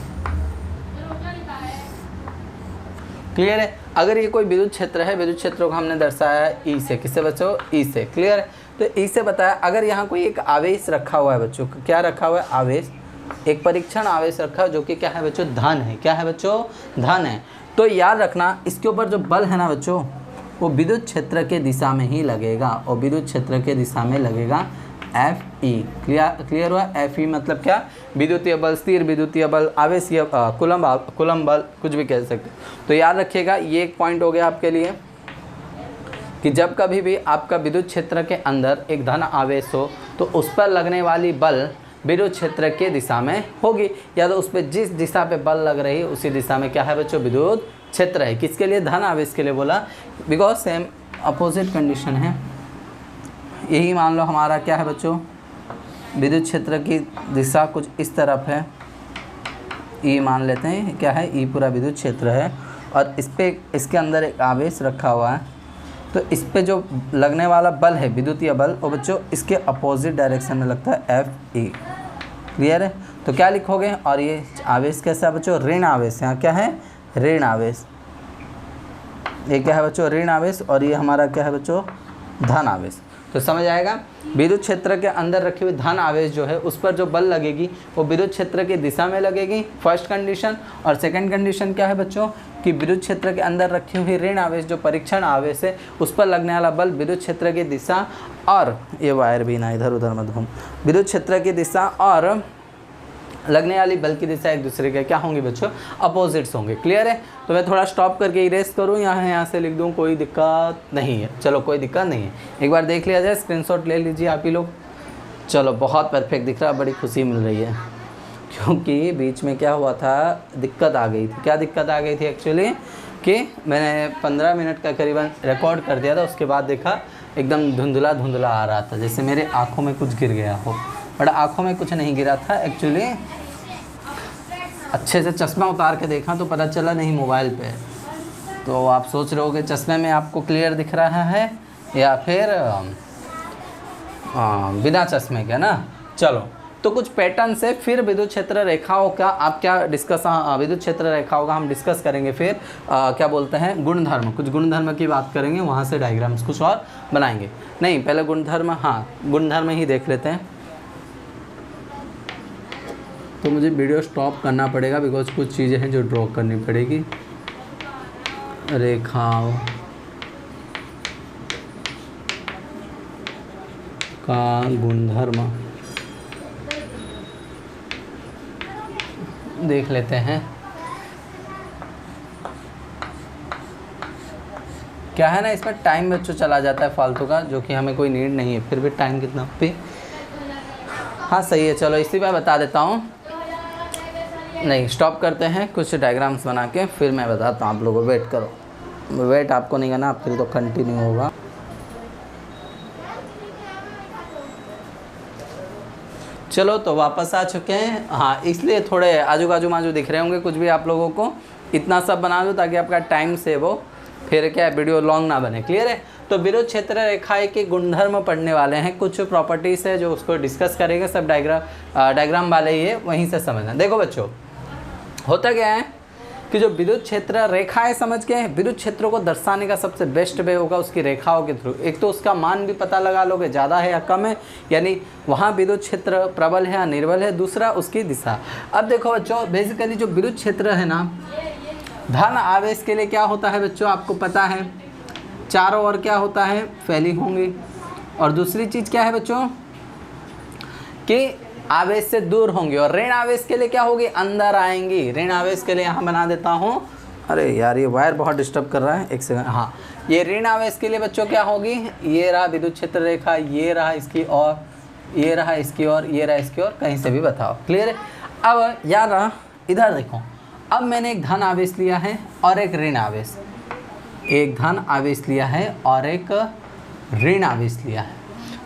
क्लियर है। अगर ये कोई विद्युत क्षेत्र है, विद्युत क्षेत्र को हमने दर्शाया है ई से, किससे बच्चों, ई से, क्लियर है। तो ई से बताया, अगर यहाँ कोई एक आवेश रखा हुआ है बच्चों, क्या रखा हुआ है, आवेश, एक परीक्षण आवेश रखा है जो कि क्या है बच्चों, धन है, क्या है बच्चों, धन है। तो याद रखना इसके ऊपर जो बल है ना बच्चों, वो विद्युत क्षेत्र के दिशा में ही लगेगा, और विद्युत क्षेत्र के दिशा में लगेगा एफ ई, क्लियर हुआ। एफ ई मतलब क्या, विद्युतीय बल, स्थिर विद्युतीय बल, आवेशीय कूलम बल, कुछ भी कह सकते। तो याद रखिएगा, ये एक पॉइंट हो गया आपके लिए कि जब कभी भी आपका विद्युत क्षेत्र के अंदर एक धन आवेश हो तो उस पर लगने वाली बल विद्युत क्षेत्र के दिशा में होगी, या तो उस पर जिस दिशा पे बल लग रही है उसी दिशा में क्या है बच्चों, विद्युत क्षेत्र है। किसके लिए, धन आवेश के लिए बोला, बिकॉज सेम अपोजिट कंडीशन है। यही मान लो हमारा क्या है बच्चों, विद्युत क्षेत्र की दिशा कुछ इस तरफ है, ई मान लेते हैं, क्या है, ई पूरा विद्युत क्षेत्र है, और इस पे इसके अंदर एक आवेश रखा हुआ है, तो इस पे जो लगने वाला बल है विद्युतीय बल, वो बच्चों इसके अपोजिट डायरेक्शन में लगता है, एफ ई, क्लियर है। तो क्या लिखोगे, और ये आवेश कैसा है बच्चों, ऋण आवेश, यहाँ क्या है, ऋण आवेश, ये क्या है बच्चों, ऋण आवेश, और ये हमारा क्या है बच्चों, धन आवेश। तो समझ आएगा, विद्युत क्षेत्र के अंदर रखी हुई धन आवेश जो है उस पर जो बल लगेगी वो विद्युत क्षेत्र की दिशा में लगेगी, फर्स्ट कंडीशन। और सेकंड कंडीशन क्या है बच्चों, कि विद्युत क्षेत्र के अंदर रखी हुई ऋण आवेश जो परीक्षण आवेश है उस पर लगने वाला बल विद्युत क्षेत्र की दिशा, और ये वायर भी ना इधर उधर मत घूम, विद्युत क्षेत्र की दिशा और लगने वाली बल की दिशा एक दूसरे के क्या होंगी बच्चों, अपोजिट्स होंगे, क्लियर है। तो मैं थोड़ा स्टॉप करके इरेज करूँ, यहाँ से लिख दूँ, कोई दिक्कत नहीं है, चलो कोई दिक्कत नहीं है, एक बार देख लिया जाए, स्क्रीनशॉट ले लीजिए आप ही लोग। चलो बहुत परफेक्ट दिख रहा है, बड़ी खुशी मिल रही है, क्योंकि बीच में क्या हुआ था, दिक्कत आ गई थी। क्या दिक्कत आ गई थी एक्चुअली, कि मैंने 15 मिनट का करीबन रिकॉर्ड कर दिया था, उसके बाद देखा एकदम धुंधला धुंधला आ रहा था, जैसे मेरे आँखों में कुछ गिर गया हो। बट आँखों में कुछ नहीं गिरा था एक्चुअली, अच्छे से चश्मा उतार के देखा तो पता चला नहीं मोबाइल पे। तो आप सोच रहे हो कि चश्मे में आपको क्लियर दिख रहा है या फिर बिना चश्मे के ना। चलो, तो कुछ पैटर्न से फिर विद्युत क्षेत्र रेखाओं का आप क्या डिस्कस, विद्युत क्षेत्र रेखाओं का हम डिस्कस करेंगे। फिर क्या बोलते हैं, गुणधर्म, कुछ गुणधर्म की बात करेंगे, वहाँ से डायग्राम्स कुछ और बनाएंगे। नहीं, पहले गुणधर्म, हाँ गुणधर्म ही देख लेते हैं। तो मुझे वीडियो स्टॉप करना पड़ेगा बिकॉज कुछ चीज़ें हैं जो ड्रॉ करनी पड़ेगी। रेखाओं का गुणधर्म देख लेते हैं। क्या है ना, इसमें टाइम बच्चों चला जाता है फालतू का, जो कि हमें कोई नीड नहीं है, फिर भी टाइम कितना पे। हाँ सही है, चलो इसी में बता देता हूँ। नहीं, स्टॉप करते हैं, कुछ डायग्राम्स बना के फिर मैं बताता हूँ आप लोगों को। वेट करो, वेट आपको नहीं करना, फिर तो कंटिन्यू होगा। चलो, तो वापस आ चुके हैं। हाँ, इसलिए थोड़े आजू बाजू माजू दिख रहे होंगे कुछ भी आप लोगों को। इतना सब बना दो ताकि आपका टाइम सेव हो, फिर क्या वीडियो लॉन्ग ना बने। क्लियर है। तो विद्युत क्षेत्र रेखाएं के गुणधर्म पढ़ने वाले हैं, कुछ प्रॉपर्टीज़ है जो उसको डिस्कस करेंगे। सब डायग्राम वाले ही है, वहीं से समझना। देखो बच्चों, होता क्या है कि जो विद्युत क्षेत्र रेखाएं समझ के, विद्युत क्षेत्रों को दर्शाने का सबसे बेस्ट वे होगा उसकी रेखाओं के थ्रू। एक तो उसका मान भी पता लगा लोगे, ज़्यादा है या कम है, यानी वहाँ विद्युत क्षेत्र प्रबल है या निर्बल है। दूसरा उसकी दिशा। अब देखो बच्चों, बेसिकली जो विद्युत क्षेत्र है ना, धन आवेश के लिए क्या होता है बच्चों, आपको पता है, चारों ओर क्या होता है, फैली होंगी। और दूसरी चीज़ क्या है बच्चों, कि आवेश से दूर होंगे। और ऋण आवेश के लिए क्या होगी, अंदर आएंगी। ऋण आवेश के लिए यहाँ बना देता हूँ, अरे यार ये वायर बहुत डिस्टर्ब कर रहा है, एक सेकंड। हाँ, ये ऋण आवेश के लिए बच्चों क्या होगी, ये रहा विद्युत क्षेत्र रेखा, ये रहा इसकी और, ये रहा इसकी और, ये रहा इसकी और, कहीं से भी बताओ। क्लियर है। अब यार रहा, इधर देखो, अब मैंने एक धन आवेश लिया है और एक ऋण आवेश, एक धन आवेश लिया है और एक ऋण आवेश लिया है।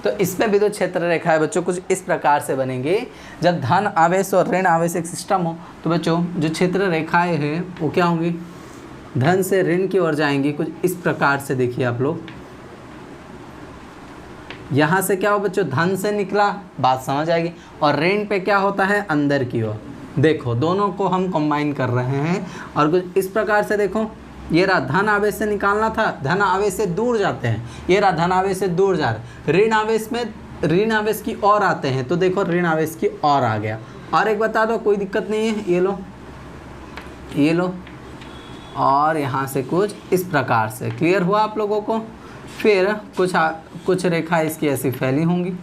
तो इसमें विद्युत क्षेत्र रेखा है बच्चों कुछ इस प्रकार से बनेंगे। जब धन आवेश और ऋण आवेश एक सिस्टम हो तो बच्चों जो क्षेत्र रेखाएं हैं वो क्या होंगी, धन से ऋण की ओर जाएंगी, कुछ इस प्रकार से। देखिए आप लोग, यहाँ से क्या हो बच्चों, धन से निकला, बात समझ आएगी। और ऋण पे क्या होता है, अंदर की ओर। देखो दोनों को हम कंबाइन कर रहे हैं और कुछ इस प्रकार से। देखो ये रहा, धन आवेश से निकालना था, धन आवेश से दूर जाते हैं। ये रहा, धन आवेश से दूर जा रहे, ऋण आवेश में ऋण आवेश की ओर आते हैं। तो देखो ऋण आवेश की ओर आ गया। और एक बता दो, कोई दिक्कत नहीं है, ये लो, ये लो, और यहाँ से कुछ इस प्रकार से। क्लियर हुआ आप लोगों को। फिर कुछ रेखा इसकी ऐसी फैली होंगी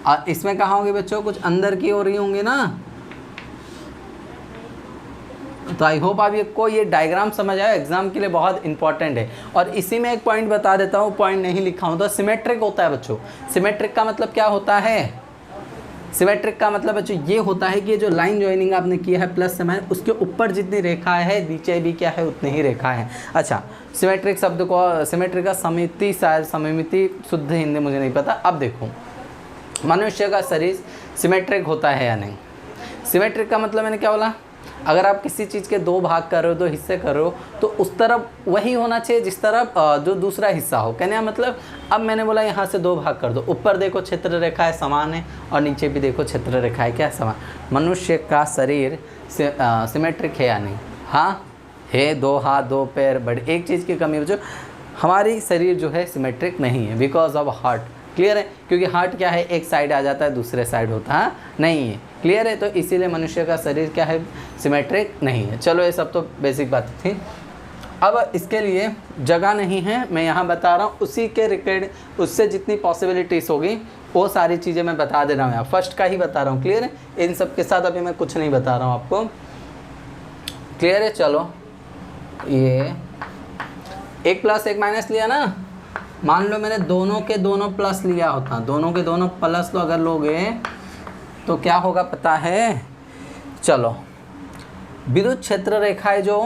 और इसमें कहाँ होंगे बच्चों, कुछ अंदर की ओर ही होंगे ना। तो आई होप आप ये डायग्राम समझ आया, एग्जाम के लिए बहुत इंपॉर्टेंट है। और इसी में एक पॉइंट बता देता हूँ, पॉइंट नहीं लिखा हूँ, तो सिमेट्रिक होता है बच्चों। सिमेट्रिक का मतलब क्या होता है, सिमेट्रिक का मतलब बच्चों ये होता है कि जो लाइन ज्वाइनिंग आपने किया है प्लस से माइनस, उसके ऊपर जितनी रेखा है नीचे भी क्या है उतनी ही रेखा है। अच्छा, सिमेट्रिक शब्द को, सिमेट्रिक का समिति, शायद समिति शुद्ध हिंदी मुझे नहीं पता। अब देखो, मनुष्य का शरीर सिमेट्रिक होता है या नहीं। सिमेट्रिक का मतलब मैंने क्या बोला, अगर आप किसी चीज़ के दो भाग कर रहे हो, दो हिस्से कर रहे हो, तो उस तरफ वही होना चाहिए जिस तरफ जो दूसरा हिस्सा हो। कहने का मतलब, अब मैंने बोला यहाँ से दो भाग कर दो, ऊपर देखो क्षेत्र रेखाएं समान है और नीचे भी देखो क्षेत्र रेखाएं क्या समान। मनुष्य का शरीर सिमेट्रिक है या नहीं, हाँ है, दो हाथ दो पैर, बट एक चीज़ की कमी जो हमारी शरीर जो है सिमेट्रिक नहीं है, बिकॉज ऑफ हार्ट। क्लियर है, क्योंकि हार्ट क्या है, एक साइड आ जाता है, दूसरे साइड होता है नहीं है। क्लियर है, तो इसीलिए मनुष्य का शरीर क्या है, सिमेट्रिक नहीं है। चलो ये सब तो बेसिक बात थी। अब इसके लिए जगह नहीं है, मैं यहाँ बता रहा हूँ, उसी के रिलेटेड उससे जितनी पॉसिबिलिटीज़ होगी वो सारी चीज़ें मैं बता दे रहा हूँ। यहाँ फर्स्ट का ही बता रहा हूँ। क्लियर है, इन सब के साथ अभी मैं कुछ नहीं बता रहा हूँ आपको। क्लियर है। चलो, ये 1 प्लस 1 माइनस लिया ना, मान लो मैंने दोनों के दोनों प्लस लिया होता, दोनों के दोनों प्लस तो अगर लोगे तो क्या होगा पता है। चलो, विद्युत क्षेत्र रेखाएं जो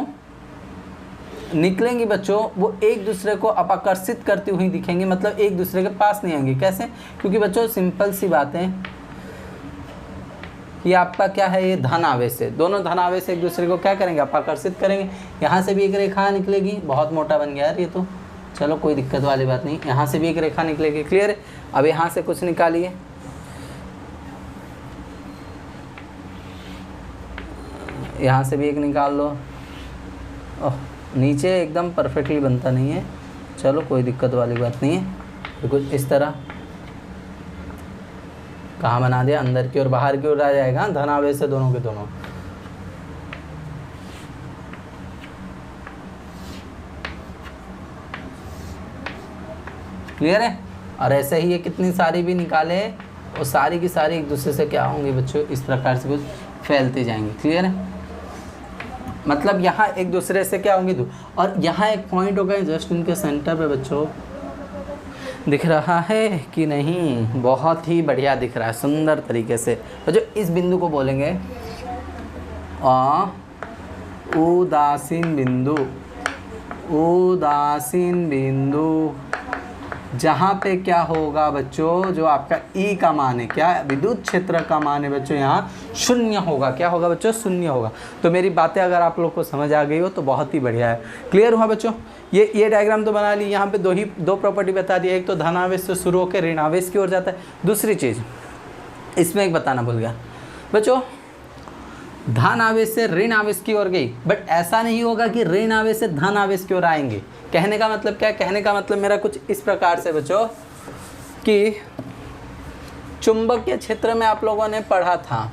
निकलेंगी बच्चों वो एक दूसरे को अपाकर्षित करती हुई दिखेंगी, मतलब एक दूसरे के पास नहीं आएंगी। कैसे? क्योंकि बच्चों सिंपल सी बात है, ये आपका क्या है, ये धन आवेश है, दोनों धन आवेश एक दूसरे को क्या करेंगे, अपाकर्षित करेंगे। यहाँ से भी एक रेखा निकलेगी, बहुत मोटा बन गया यार ये तो, चलो कोई दिक्कत वाली बात नहीं। यहाँ से भी एक रेखा निकलेगी, क्लियर है। अब यहाँ से कुछ निकालिए, यहाँ से भी एक निकाल लो। ओह, नीचे एकदम परफेक्टली बनता नहीं है, चलो कोई दिक्कत वाली बात नहीं है। तो कुछ इस तरह कहाँ बना दिया, अंदर की और बाहर की ओर आ जाएगा, धन आवेश से दोनों के दोनों। क्लियर है। और ऐसे ही ये कितनी सारी भी निकाले, और सारी की सारी एक दूसरे से क्या होंगी बच्चों, इस प्रकार से कुछ फैलते जाएंगे। क्लियर है, मतलब यहाँ एक दूसरे से क्या होंगी, और यहाँ एक पॉइंट होगा जस्ट इनके सेंटर पे बच्चों, दिख रहा है कि नहीं, बहुत ही बढ़िया दिख रहा है, सुंदर तरीके से बच्चों। इस बिंदु को बोलेंगे उदासीन बिंदु, उदासीन बिंदु, जहाँ पे क्या होगा बच्चों, जो आपका ई का मान है, क्या विद्युत क्षेत्र का मान है बच्चों, यहाँ शून्य होगा। क्या होगा बच्चों, शून्य होगा। तो मेरी बातें अगर आप लोग को समझ आ गई हो तो बहुत ही बढ़िया है। क्लियर हुआ बच्चों। ये डायग्राम तो बना ली, यहाँ पे दो प्रॉपर्टी बता दी, एक तो धन आवेश से शुरू होकर ऋण आवेश की ओर जाता है। दूसरी चीज़ इसमें एक बताना भूल गया बच्चों, धन आवेश से ऋण आवेश की ओर गई, बट ऐसा नहीं होगा कि ऋण आवेश से धन आवेश की ओर आएंगे। कहने का मतलब क्या है, कहने का मतलब मेरा कुछ इस प्रकार से बच्चों कि चुंबकीय क्षेत्र में आप लोगों ने पढ़ा था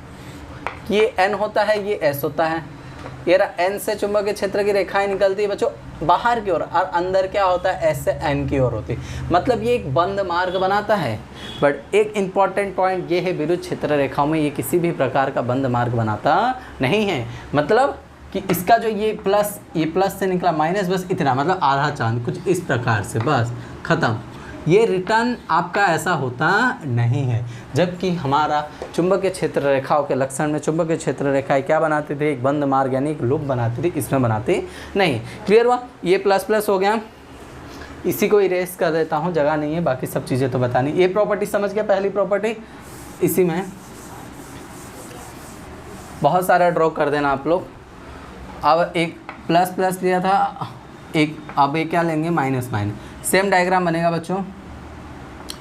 कि ये N होता है, ये S होता है, ये N से चुंबकीय क्षेत्र की रेखाएं निकलती है बच्चों बाहर की ओर, और अंदर क्या होता है, S से N की ओर होती है। मतलब ये एक बंद मार्ग बनाता है। बट एक इम्पॉर्टेंट पॉइंट ये है, विद्युत क्षेत्र रेखाओं में ये किसी भी प्रकार का बंद मार्ग बनाता नहीं है। मतलब कि इसका जो ये प्लस से निकला माइनस, बस इतना, मतलब आधा चांद, कुछ इस प्रकार से, बस ख़त्म। ये रिटर्न आपका ऐसा होता नहीं है। जबकि हमारा चुंबकीय क्षेत्र रेखाओं के लक्षण में चुंबकीय क्षेत्र रेखाएं क्या बनाती थी, एक बंद मार्ग यानी एक लूप बनाती थी, इसमें बनाती नहीं। क्लियर हुआ। ये प्लस हो गया, इसी को इरेज कर देता हूँ, जगह नहीं है, बाकी सब चीज़ें तो बतानी। ये प्रॉपर्टी समझ गया, पहली प्रॉपर्टी। इसी में बहुत सारा ड्रॉ कर देना आप लोग। अब एक प्लस लिया था, एक अब एक क्या लेंगे, माइनस। सेम डायग्राम बनेगा बच्चों।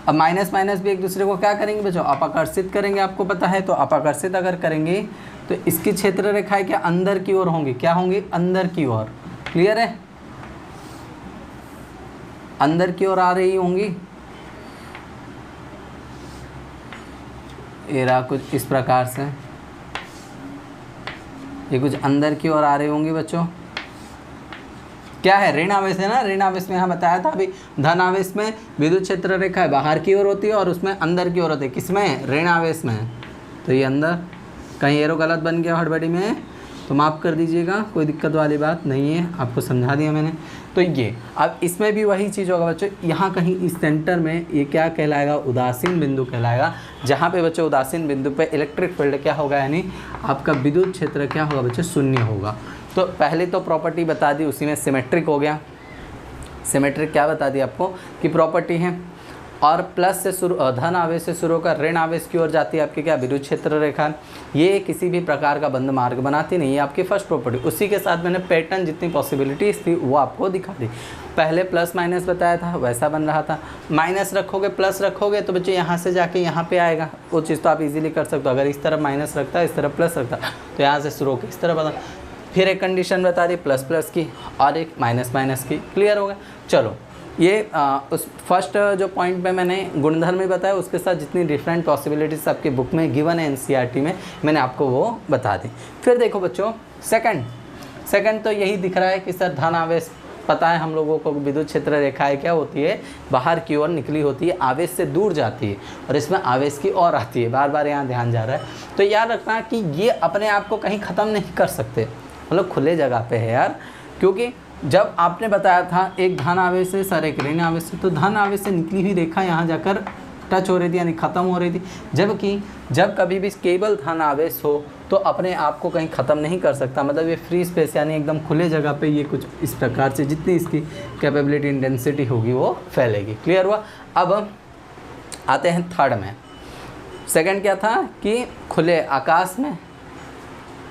अब माइनस भी एक दूसरे को क्या करेंगे बच्चों, अपाकर्षित करेंगे। आपको पता है, तो अपाकर्षित अगर करेंगे तो इसकी क्षेत्र रेखाएं क्या अंदर की ओर होंगी, क्या होंगी, अंदर की ओर। क्लियर है, अंदर की ओर आ रही होंगी। ये रहा कुछ इस प्रकार से, ये कुछ अंदर की ओर आ रही होंगी बच्चों। क्या है, ऋण आवेश है ना, ऋण आवेश में यहाँ बताया था अभी। धन आवेश में विद्युत क्षेत्र रेखा बाहर की ओर होती है और उसमें अंदर की ओर होती है। किसमें, ऋण आवेश में। तो ये अंदर, कहीं एरो गलत बन गया हड़बड़ी में तो माफ़ कर दीजिएगा, कोई दिक्कत वाली बात नहीं है, आपको समझा दिया मैंने। तो ये अब इसमें भी वही चीज़ होगा बच्चों, यहाँ कहीं इस सेंटर में ये क्या कहलाएगा, उदासीन बिंदु कहलाएगा। जहाँ पे बच्चों उदासीन बिंदु पे इलेक्ट्रिक फील्ड क्या होगा, यानी आपका विद्युत क्षेत्र क्या होगा बच्चों, शून्य होगा। तो पहले तो प्रॉपर्टी बता दी, उसी में सिमेट्रिक हो गया। सिमेट्रिक क्या बता दी आपको कि प्रॉपर्टी है, और प्लस से शुरू, धन आवेश से शुरू होकर ऋण आवेश की ओर जाती है आपकी क्या, विद्युत क्षेत्र रेखा। ये किसी भी प्रकार का बंद मार्ग बनाती नहीं है, आपकी फर्स्ट प्रॉपर्टी। उसी के साथ मैंने पैटर्न जितनी पॉसिबिलिटीज़ थी वो आपको दिखा दी। पहले प्लस माइनस बताया था, वैसा बन रहा था। माइनस रखोगे प्लस रखोगे तो बच्चे यहाँ से जाके यहाँ पे आएगा, वो चीज़ तो आप इजीली कर सकते हो। अगर इस तरफ माइनस रखता है, इस तरफ प्लस रखता है, तो यहाँ से शुरू होकर इस तरफ बता। फिर एक कंडीशन बता दी प्लस की, और एक माइनस की। क्लियर हो गया। चलो, ये उस फर्स्ट जो पॉइंट पे मैंने गुणधर्म में बताया, उसके साथ जितनी डिफरेंट पॉसिबिलिटीज़ आपकी बुक में गिवन है एनसीईआरटी में, मैंने आपको वो बता दी। फिर देखो बच्चों, सेकंड तो यही दिख रहा है कि सर धन आवेश पता है हम लोगों को, विद्युत क्षेत्र रेखाएं क्या होती है, बाहर की ओर निकली होती है, आवेश से दूर जाती है, और इसमें आवेश की ओर आती है। बार बार यहाँ ध्यान जा रहा है। तो याद रखना कि ये अपने आप को कहीं ख़त्म नहीं कर सकते, मतलब खुले जगह पे है यार। क्योंकि जब आपने बताया था एक धन आवेश से सर एक ऋण आवेश से, तो धन आवेश से निकली हुई रेखा यहाँ जाकर टच हो रही थी यानी ख़त्म हो रही थी। जबकि जब कभी भी केबल धन आवेश हो तो अपने आप को कहीं ख़त्म नहीं कर सकता, मतलब ये फ्री स्पेस यानी एकदम खुले जगह पे ये कुछ इस प्रकार से जितनी इसकी कैपेबिलिटी इंटेंसिटी होगी वो फैलेगी। क्लियर हुआ। अब आते हैं थर्ड में। सेकंड क्या था कि खुले आकाश में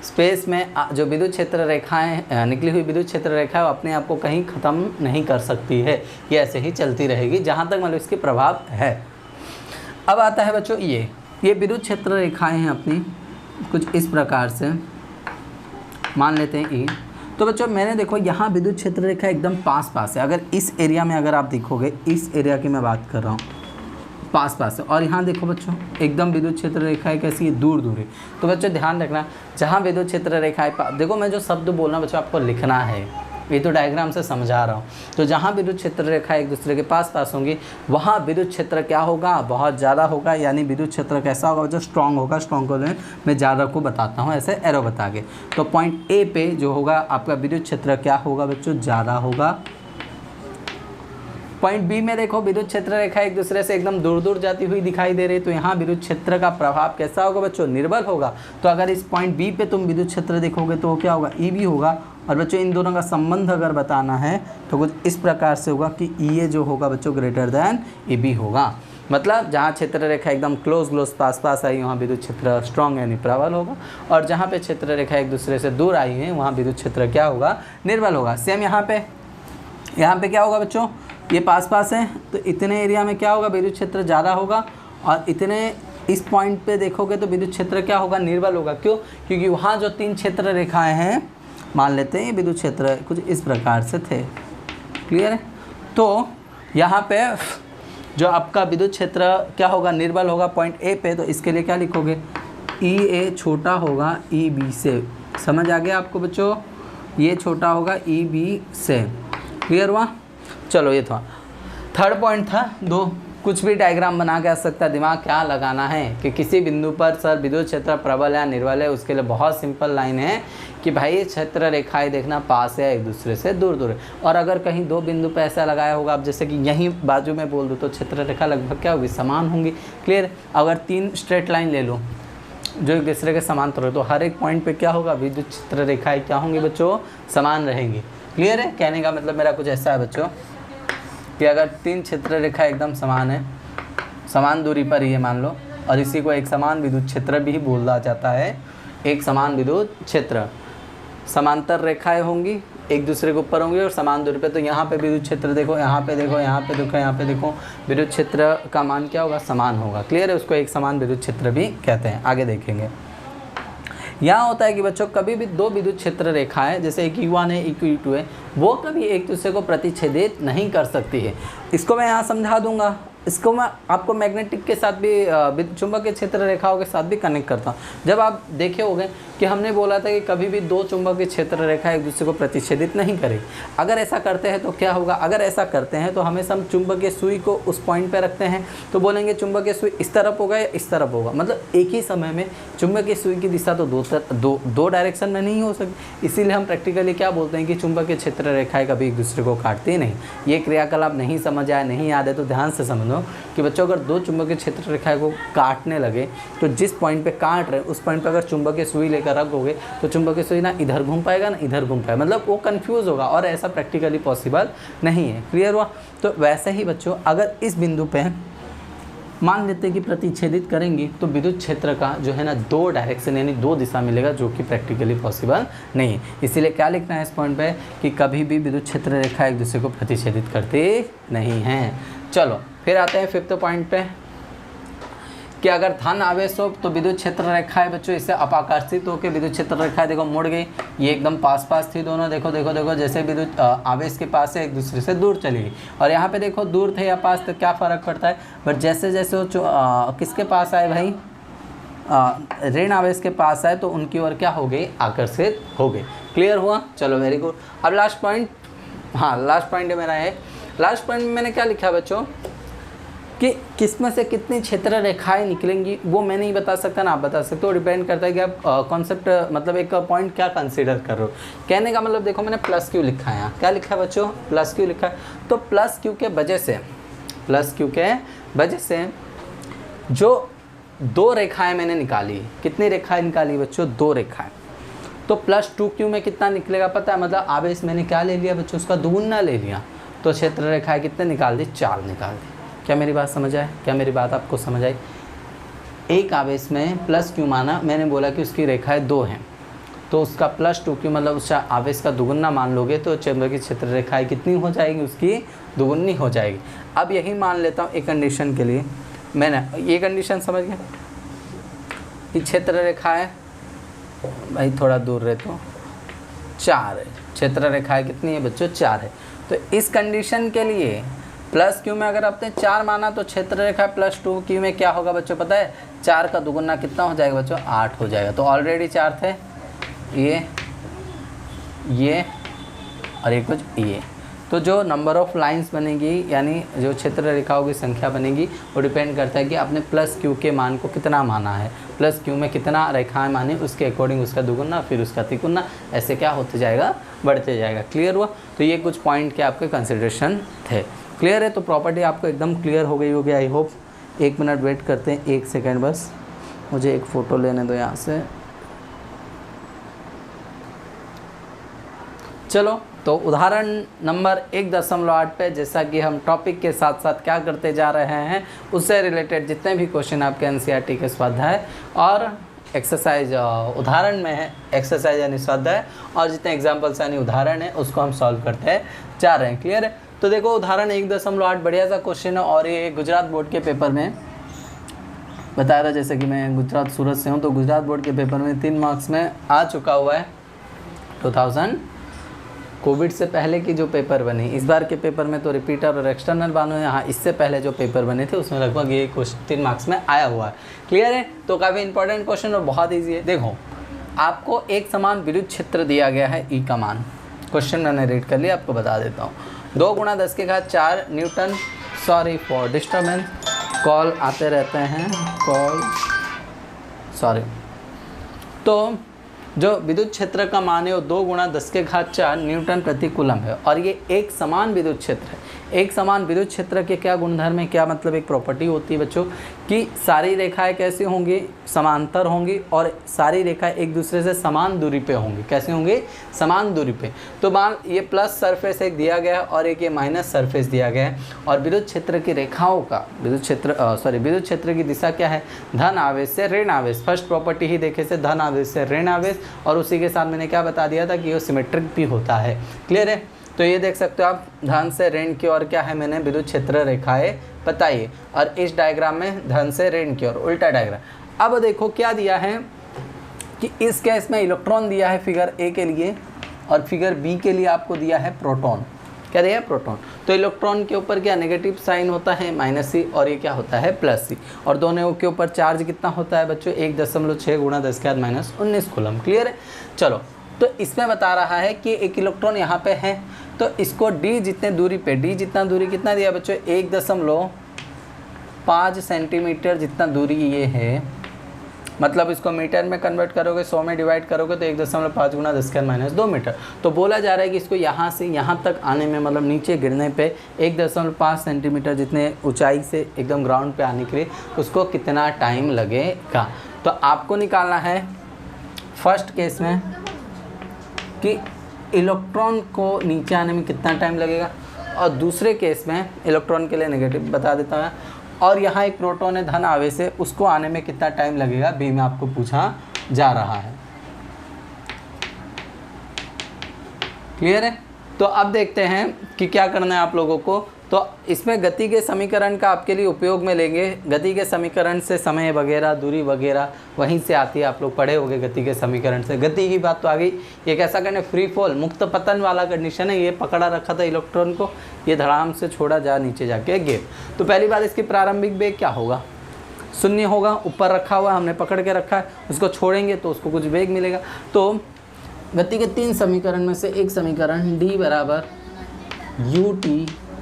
स्पेस में जो विद्युत क्षेत्र रेखाएं निकली हुई विद्युत क्षेत्र रेखा है वो अपने आप को कहीं ख़त्म नहीं कर सकती है, ये ऐसे ही चलती रहेगी जहाँ तक मतलब इसके प्रभाव है। अब आता है बच्चों ये विद्युत क्षेत्र रेखाएं हैं अपनी कुछ इस प्रकार से, मान लेते हैं ई। तो बच्चों मैंने देखो यहाँ विद्युत क्षेत्र रेखा एकदम पास है। अगर इस एरिया में अगर आप देखोगे, इस एरिया की मैं बात कर रहा हूँ, पास है, और यहाँ देखो बच्चों एकदम विद्युत क्षेत्र रेखा है कैसी है, दूर है। तो बच्चों ध्यान रखना जहाँ विद्युत क्षेत्र रेखा है, देखो मैं जो शब्द बोलना बच्चों आपको लिखना है, ये तो डायग्राम से समझा रहा हूँ। तो जहाँ विद्युत क्षेत्र रेखा एक दूसरे के पास होंगी वहाँ विद्युत क्षेत्र क्या होगा, बहुत ज़्यादा होगा, यानी विद्युत क्षेत्र कैसा होगा बच्चों, स्ट्रॉन्ग होगा। स्ट्रॉन्ग को मैं ज़्यादा को बताता हूँ ऐसे एरो बता के। तो पॉइंट ए पे जो होगा आपका विद्युत क्षेत्र क्या होगा बच्चों, ज़्यादा होगा। पॉइंट बी में देखो विद्युत क्षेत्र रेखा एक दूसरे से एकदम दूर जाती हुई दिखाई दे रही है, तो यहाँ विद्युत क्षेत्र का प्रभाव कैसा होगा बच्चों, निर्बल होगा। तो अगर इस पॉइंट बी पे तुम विद्युत क्षेत्र देखोगे तो क्या होगा, ई भी होगा। और बच्चों इन दोनों का संबंध अगर बताना है तो कुछ इस प्रकार से होगा कि ई ए जो होगा बच्चों ग्रेटर देन ए बी होगा। मतलब जहाँ क्षेत्र रेखा एकदम क्लोज पास आई वहाँ विद्युत क्षेत्र स्ट्रॉन्ग यानी प्रबल होगा, और जहाँ पे क्षेत्र रेखा एक दूसरे से दूर आई है वहाँ विद्युत क्षेत्र क्या होगा, निर्बल होगा। सेम यहाँ पे क्या होगा बच्चों, ये पास है तो इतने एरिया में क्या होगा, विद्युत क्षेत्र ज़्यादा होगा, और इतने इस पॉइंट पे देखोगे तो विद्युत क्षेत्र क्या होगा, निर्बल होगा। क्यों, क्योंकि वहाँ जो तीन क्षेत्र रेखाएं हैं, मान लेते हैं विद्युत क्षेत्र कुछ इस प्रकार से थे। क्लियर है। तो यहाँ पे जो आपका विद्युत क्षेत्र क्या होगा, निर्बल होगा पॉइंट ए पे, तो इसके लिए क्या लिखोगे, ई ए छोटा होगा ई बी से। समझ आ गया आपको बच्चों, ये छोटा होगा ई बी से। क्लियर हुआ। चलो ये था थर्ड पॉइंट था। दो कुछ भी डायग्राम बना के आ सकता है, दिमाग क्या लगाना है कि किसी बिंदु पर सर विद्युत क्षेत्र प्रबल या निर्बल है, उसके लिए बहुत सिंपल लाइन है कि भाई क्षेत्र रेखाएं देखना पास है एक दूसरे से दूर है। और अगर कहीं दो बिंदु पे ऐसा लगाया होगा, आप जैसे कि यहीं बाजू में बोल दो तो क्षेत्र रेखा लगभग क्या होगी, समान होंगी। क्लियर। अगर तीन स्ट्रेट लाइन ले लो जो एक दूसरे के समांतर हो, तो हर एक पॉइंट पे क्या होगा, विद्युत क्षेत्र रेखाएं क्या होंगी बच्चों, समान रहेंगी। क्लियर है। कहने का मतलब मेरा कुछ ऐसा है बच्चों कि अगर तीन क्षेत्र रेखा एकदम समान है, समान दूरी पर ही है मान लो, और इसी को एक समान विद्युत क्षेत्र भी बोला जाता है। एक समान विद्युत क्षेत्र, समांतर रेखाएं होंगी एक दूसरे के ऊपर होंगी और समान दूरी पे, तो यहाँ पे विद्युत क्षेत्र देखो, यहाँ पे देखो, यहाँ पे देखो, यहाँ पे देखो, विद्युत क्षेत्र का मान क्या होगा, समान होगा। क्लियर है। उसको एक समान विद्युत क्षेत्र भी कहते हैं। आगे देखेंगे। यहाँ होता है कि बच्चों कभी भी दो विद्युत क्षेत्र रेखाएं, जैसे एक U1 है एक U2 है, वो कभी एक दूसरे को प्रतिच्छेदित नहीं कर सकती है। इसको मैं यहाँ समझा दूंगा। इसको मैं आपको मैग्नेटिक के साथ भी, चुंबकीय क्षेत्र रेखाओं के साथ भी कनेक्ट करता हूँ। जब आप देखे होंगे कि हमने बोला था कि कभी भी दो चुंबकीय क्षेत्र रेखा एक दूसरे को प्रतिच्छेदित नहीं करेगी। अगर ऐसा करते हैं तो क्या होगा, अगर ऐसा करते हैं तो हमेशा हम चुंबकीय सुई को उस पॉइंट पे रखते हैं, तो बोलेंगे चुंबकीय सुई इस तरफ होगा या इस तरफ होगा। मतलब एक ही समय में चुंबकीय सुई की दिशा तो दो डायरेक्शन में नहीं हो सकती। इसीलिए हम प्रैक्टिकली क्या बोलते हैं कि चुंबकीय क्षेत्र रेखाएं कभी एक दूसरे को काटती नहीं। ये क्रियाकलाप नहीं समझ आया, नहीं याद है तो ध्यान से समझो कि बच्चों अगर दो चुंबकीय क्षेत्र रेखाएं को काटने लगे तो जिस पॉइंट पे काट रहे हैं उस पॉइंट पे अगर चुंबकीय सुई लेकर रखोगे तो चुंबकीय सुई ना इधर घूम पाएगा ना इधर घूम पाएगा, मतलब वो कंफ्यूज होगा, और ऐसा प्रैक्टिकली पॉसिबल नहीं है। क्लियर हुआ। तो वैसे ही बच्चों अगर इस बिंदु पे मान लेते हैं कि प्रतिच्छेदित करेंगे तो विद्युत क्षेत्र का जो है ना दो डायरेक्शन यानी दो दिशा मिलेगा, जो कि प्रैक्टिकली पॉसिबल नहीं है। इसीलिए क्या लिखना है इस पॉइंट पे कि कभी भी विद्युत क्षेत्र रेखा एक दूसरे को प्रतिच्छेदित करते नहीं हैं। चलो फिर आते हैं फिफ्थ पॉइंट पे कि अगर धन आवेश हो तो विद्युत क्षेत्र रेखाएं बच्चों इससे अपाकर्षित होकर विद्युत क्षेत्र रेखाएं देखो मुड़ गई, ये एकदम पास थी दोनों, देखो देखो देखो जैसे विद्युत आवेश के पास से एक दूसरे से दूर चली गई। और यहाँ पे देखो दूर थे या पास, तो क्या फ़र्क पड़ता है, बट जैसे जैसे वो किसके पास आए भाई, ऋण आवेश के पास आए तो उनकी ओर क्या हो गई, आकर्षित हो गए। क्लियर हुआ। चलो वेरी गुड। अब लास्ट पॉइंट, हाँ लास्ट पॉइंट मेरा है। लास्ट पॉइंट में मैंने क्या लिखा बच्चों कि किसमें से कितनी क्षेत्र रेखाएं निकलेंगी वो मैं नहीं बता सकता ना आप बता सकते हो। डिपेंड करता है कि आप कॉन्सेप्ट मतलब एक पॉइंट क्या कंसीडर कर रहे हो। कहने का मतलब देखो मैंने प्लस क्यू लिखा है, यहाँ क्या लिखा है बच्चों, प्लस क्यू लिखा है। तो प्लस क्यू के वजह से जो दो रेखाएं मैंने निकाली, कितनी रेखाएं निकाली बच्चों? 2 रेखाएं। तो +2q में कितना निकलेगा पता है? मतलब आवेश मैंने क्या ले लिया बच्चों? उसका दुगुना ले लिया। तो क्षेत्र रेखाएं कितने निकाल दी? 4 निकाल दी। क्या मेरी बात समझ आए? क्या मेरी बात आपको समझ आई? एक आवेश में +q माना, मैंने बोला कि उसकी रेखाएं 2 हैं, तो उसका +2q मतलब उस आवेश का दुगुना मान लोगे तो चुंबकीय क्षेत्र रेखाएं कितनी हो जाएगी? उसकी दुगुनी हो जाएगी। अब यही मान लेता हूँ एक कंडीशन के लिए, मैंने ये कंडीशन समझ गया कि क्षेत्र रेखाएं, भाई थोड़ा दूर रहे तो 4 है, क्षेत्र रेखाएं कितनी है बच्चों? 4 है। तो इस कंडीशन के लिए +q में अगर आपने 4 माना तो क्षेत्र रेखा +2q में क्या होगा बच्चों पता है? 4 का दुगुना कितना हो जाएगा बच्चों? 8 हो जाएगा। तो ऑलरेडी 4 थे, ये और एक कुछ ये। तो जो नंबर ऑफ लाइंस बनेगी यानी जो क्षेत्र रेखाओं की संख्या बनेगी वो डिपेंड करता है कि आपने +q के मान को कितना माना है। +q में कितना रेखाएं मानी उसके अकॉर्डिंग उसका दुगुना फिर उसका तिगुना, ऐसे क्या होते जाएगा? बढ़ते जाएगा। क्लियर हुआ? तो ये कुछ पॉइंट के आपके कंसिडरेशन थे। क्लियर है? तो प्रॉपर्टी आपको एकदम क्लियर हो गई होगी आई होप। 1 मिनट वेट करते हैं, 1 सेकेंड बस, मुझे एक फ़ोटो लेने दो यहाँ से। चलो, तो उदाहरण नंबर 1.8 पे जैसा कि हम टॉपिक के साथ साथ क्या करते जा रहे हैं, उससे रिलेटेड जितने भी क्वेश्चन आपके एनसीईआरटी के स्वाध्याय और एक्सरसाइज उदाहरण में है, एक्सरसाइज यानी स्वाध्याय और जितने एग्जाम्पल्स यानी उदाहरण है उसको हम सॉल्व करते जा रहे हैं। क्लियर है? तो देखो उदाहरण 1.8 बढ़िया सा क्वेश्चन है और ये गुजरात बोर्ड के पेपर में बताया था। जैसे कि मैं गुजरात सूरत से हूँ तो गुजरात बोर्ड के पेपर में 3 मार्क्स में आ चुका हुआ है। 2000 कोविड से पहले की जो पेपर बनी, इस बार के पेपर में तो रिपीटर और एक्सटर्नल बानो है। हाँ, इससे पहले जो पेपर बने थे उसमें लगभग ये क्वेश्चन 3 मार्क्स में आया हुआ है। क्लियर है? तो काफ़ी इंपॉर्टेंट क्वेश्चन और बहुत ईजी है। देखो, आपको एक समान विद्युत क्षेत्र दिया गया है, ई का मान। क्वेश्चन मैंने रीड कर लिया, आपको बता देता हूँ। 2 × 10⁴ Newton, sorry for disturbance, call आते रहते हैं, कॉल सॉरी। तो जो विद्युत क्षेत्र का मान है वो 2 × 10⁴ न्यूटन प्रति कूलम है और ये एक समान विद्युत क्षेत्र है। एक समान विद्युत क्षेत्र के क्या गुणधर्म है, क्या मतलब एक प्रॉपर्टी होती है बच्चों कि सारी रेखाएं कैसी होंगी? समांतर होंगी और सारी रेखाएं एक दूसरे से समान दूरी पे होंगी। कैसे होंगी? समान दूरी पे। तो मान ये प्लस सरफेस एक दिया गया है और एक ये माइनस सरफेस दिया गया है और विद्युत क्षेत्र की रेखाओं का विद्युत क्षेत्र की दिशा क्या है? धन आवेश से ऋण आवेश। फर्स्ट प्रॉपर्टी ही देखे से धन आवेश से ऋण आवेश और उसी के साथ मैंने क्या बता दिया था कि ये सिमेट्रिक भी होता है। क्लियर है? तो ये देख सकते हो आप, धन से ऋण की ओर क्या है मैंने विद्युत क्षेत्र रेखाएं बताई और इस डायग्राम में धन से ऋण की ओर उल्टा डायग्राम। अब देखो क्या दिया है कि इस केस में इलेक्ट्रॉन दिया है फिगर ए के लिए और फिगर बी के लिए आपको दिया है प्रोटॉन। क्या दिया है? प्रोटॉन। तो इलेक्ट्रॉन के ऊपर क्या नेगेटिव साइन होता है -c और ये क्या होता है +c और दोनों के ऊपर चार्ज कितना होता है बच्चों? 1.6 × 10⁻⁻⁻⁰ कुलम। क्लियर है? चलो, तो इसमें बता रहा है कि एक इलेक्ट्रॉन यहाँ पे है तो इसको d जितने दूरी पे, d जितना दूरी कितना दिया बच्चों? 1.5 सेंटीमीटर जितना दूरी ये है। मतलब इसको मीटर में कन्वर्ट करोगे, 100 में डिवाइड करोगे तो 1.5 × 10⁻² मीटर। तो बोला जा रहा है कि इसको यहाँ से यहाँ तक आने में मतलब नीचे गिरने पे 1.5 सेंटीमीटर जितने ऊंचाई से एकदम ग्राउंड पे आने के लिए उसको कितना टाइम लगेगा। तो आपको निकालना है फर्स्ट केस में कि इलेक्ट्रॉन को नीचे आने में कितना टाइम लगेगा और दूसरे केस में इलेक्ट्रॉन के लिए नेगेटिव बता देता हूँ और यहाँ एक प्रोटॉन है धन आवेश से, उसको आने में कितना टाइम लगेगा बी में आपको पूछा जा रहा है। क्लियर है? तो अब देखते हैं कि क्या करना है आप लोगों को। तो इसमें गति के समीकरण का आपके लिए उपयोग में लेंगे। गति के समीकरण से समय वगैरह दूरी वगैरह वहीं से आती है, आप लोग पढ़े होंगे गति के समीकरण से। गति की बात तो आ गई। ये कैसा करना? फ्री फॉल, मुक्त पतन वाला कंडीशन है। ये पकड़ा रखा था इलेक्ट्रॉन को, ये धड़ाम से छोड़ा जा नीचे जाके गिर। तो पहली बात इसकी प्रारंभिक वेग क्या होगा? 0 होगा। ऊपर रखा हुआ हमने पकड़ के रखा है, उसको छोड़ेंगे तो उसको कुछ वेग मिलेगा। तो गति के 3 समीकरण में से एक समीकरण d = ut +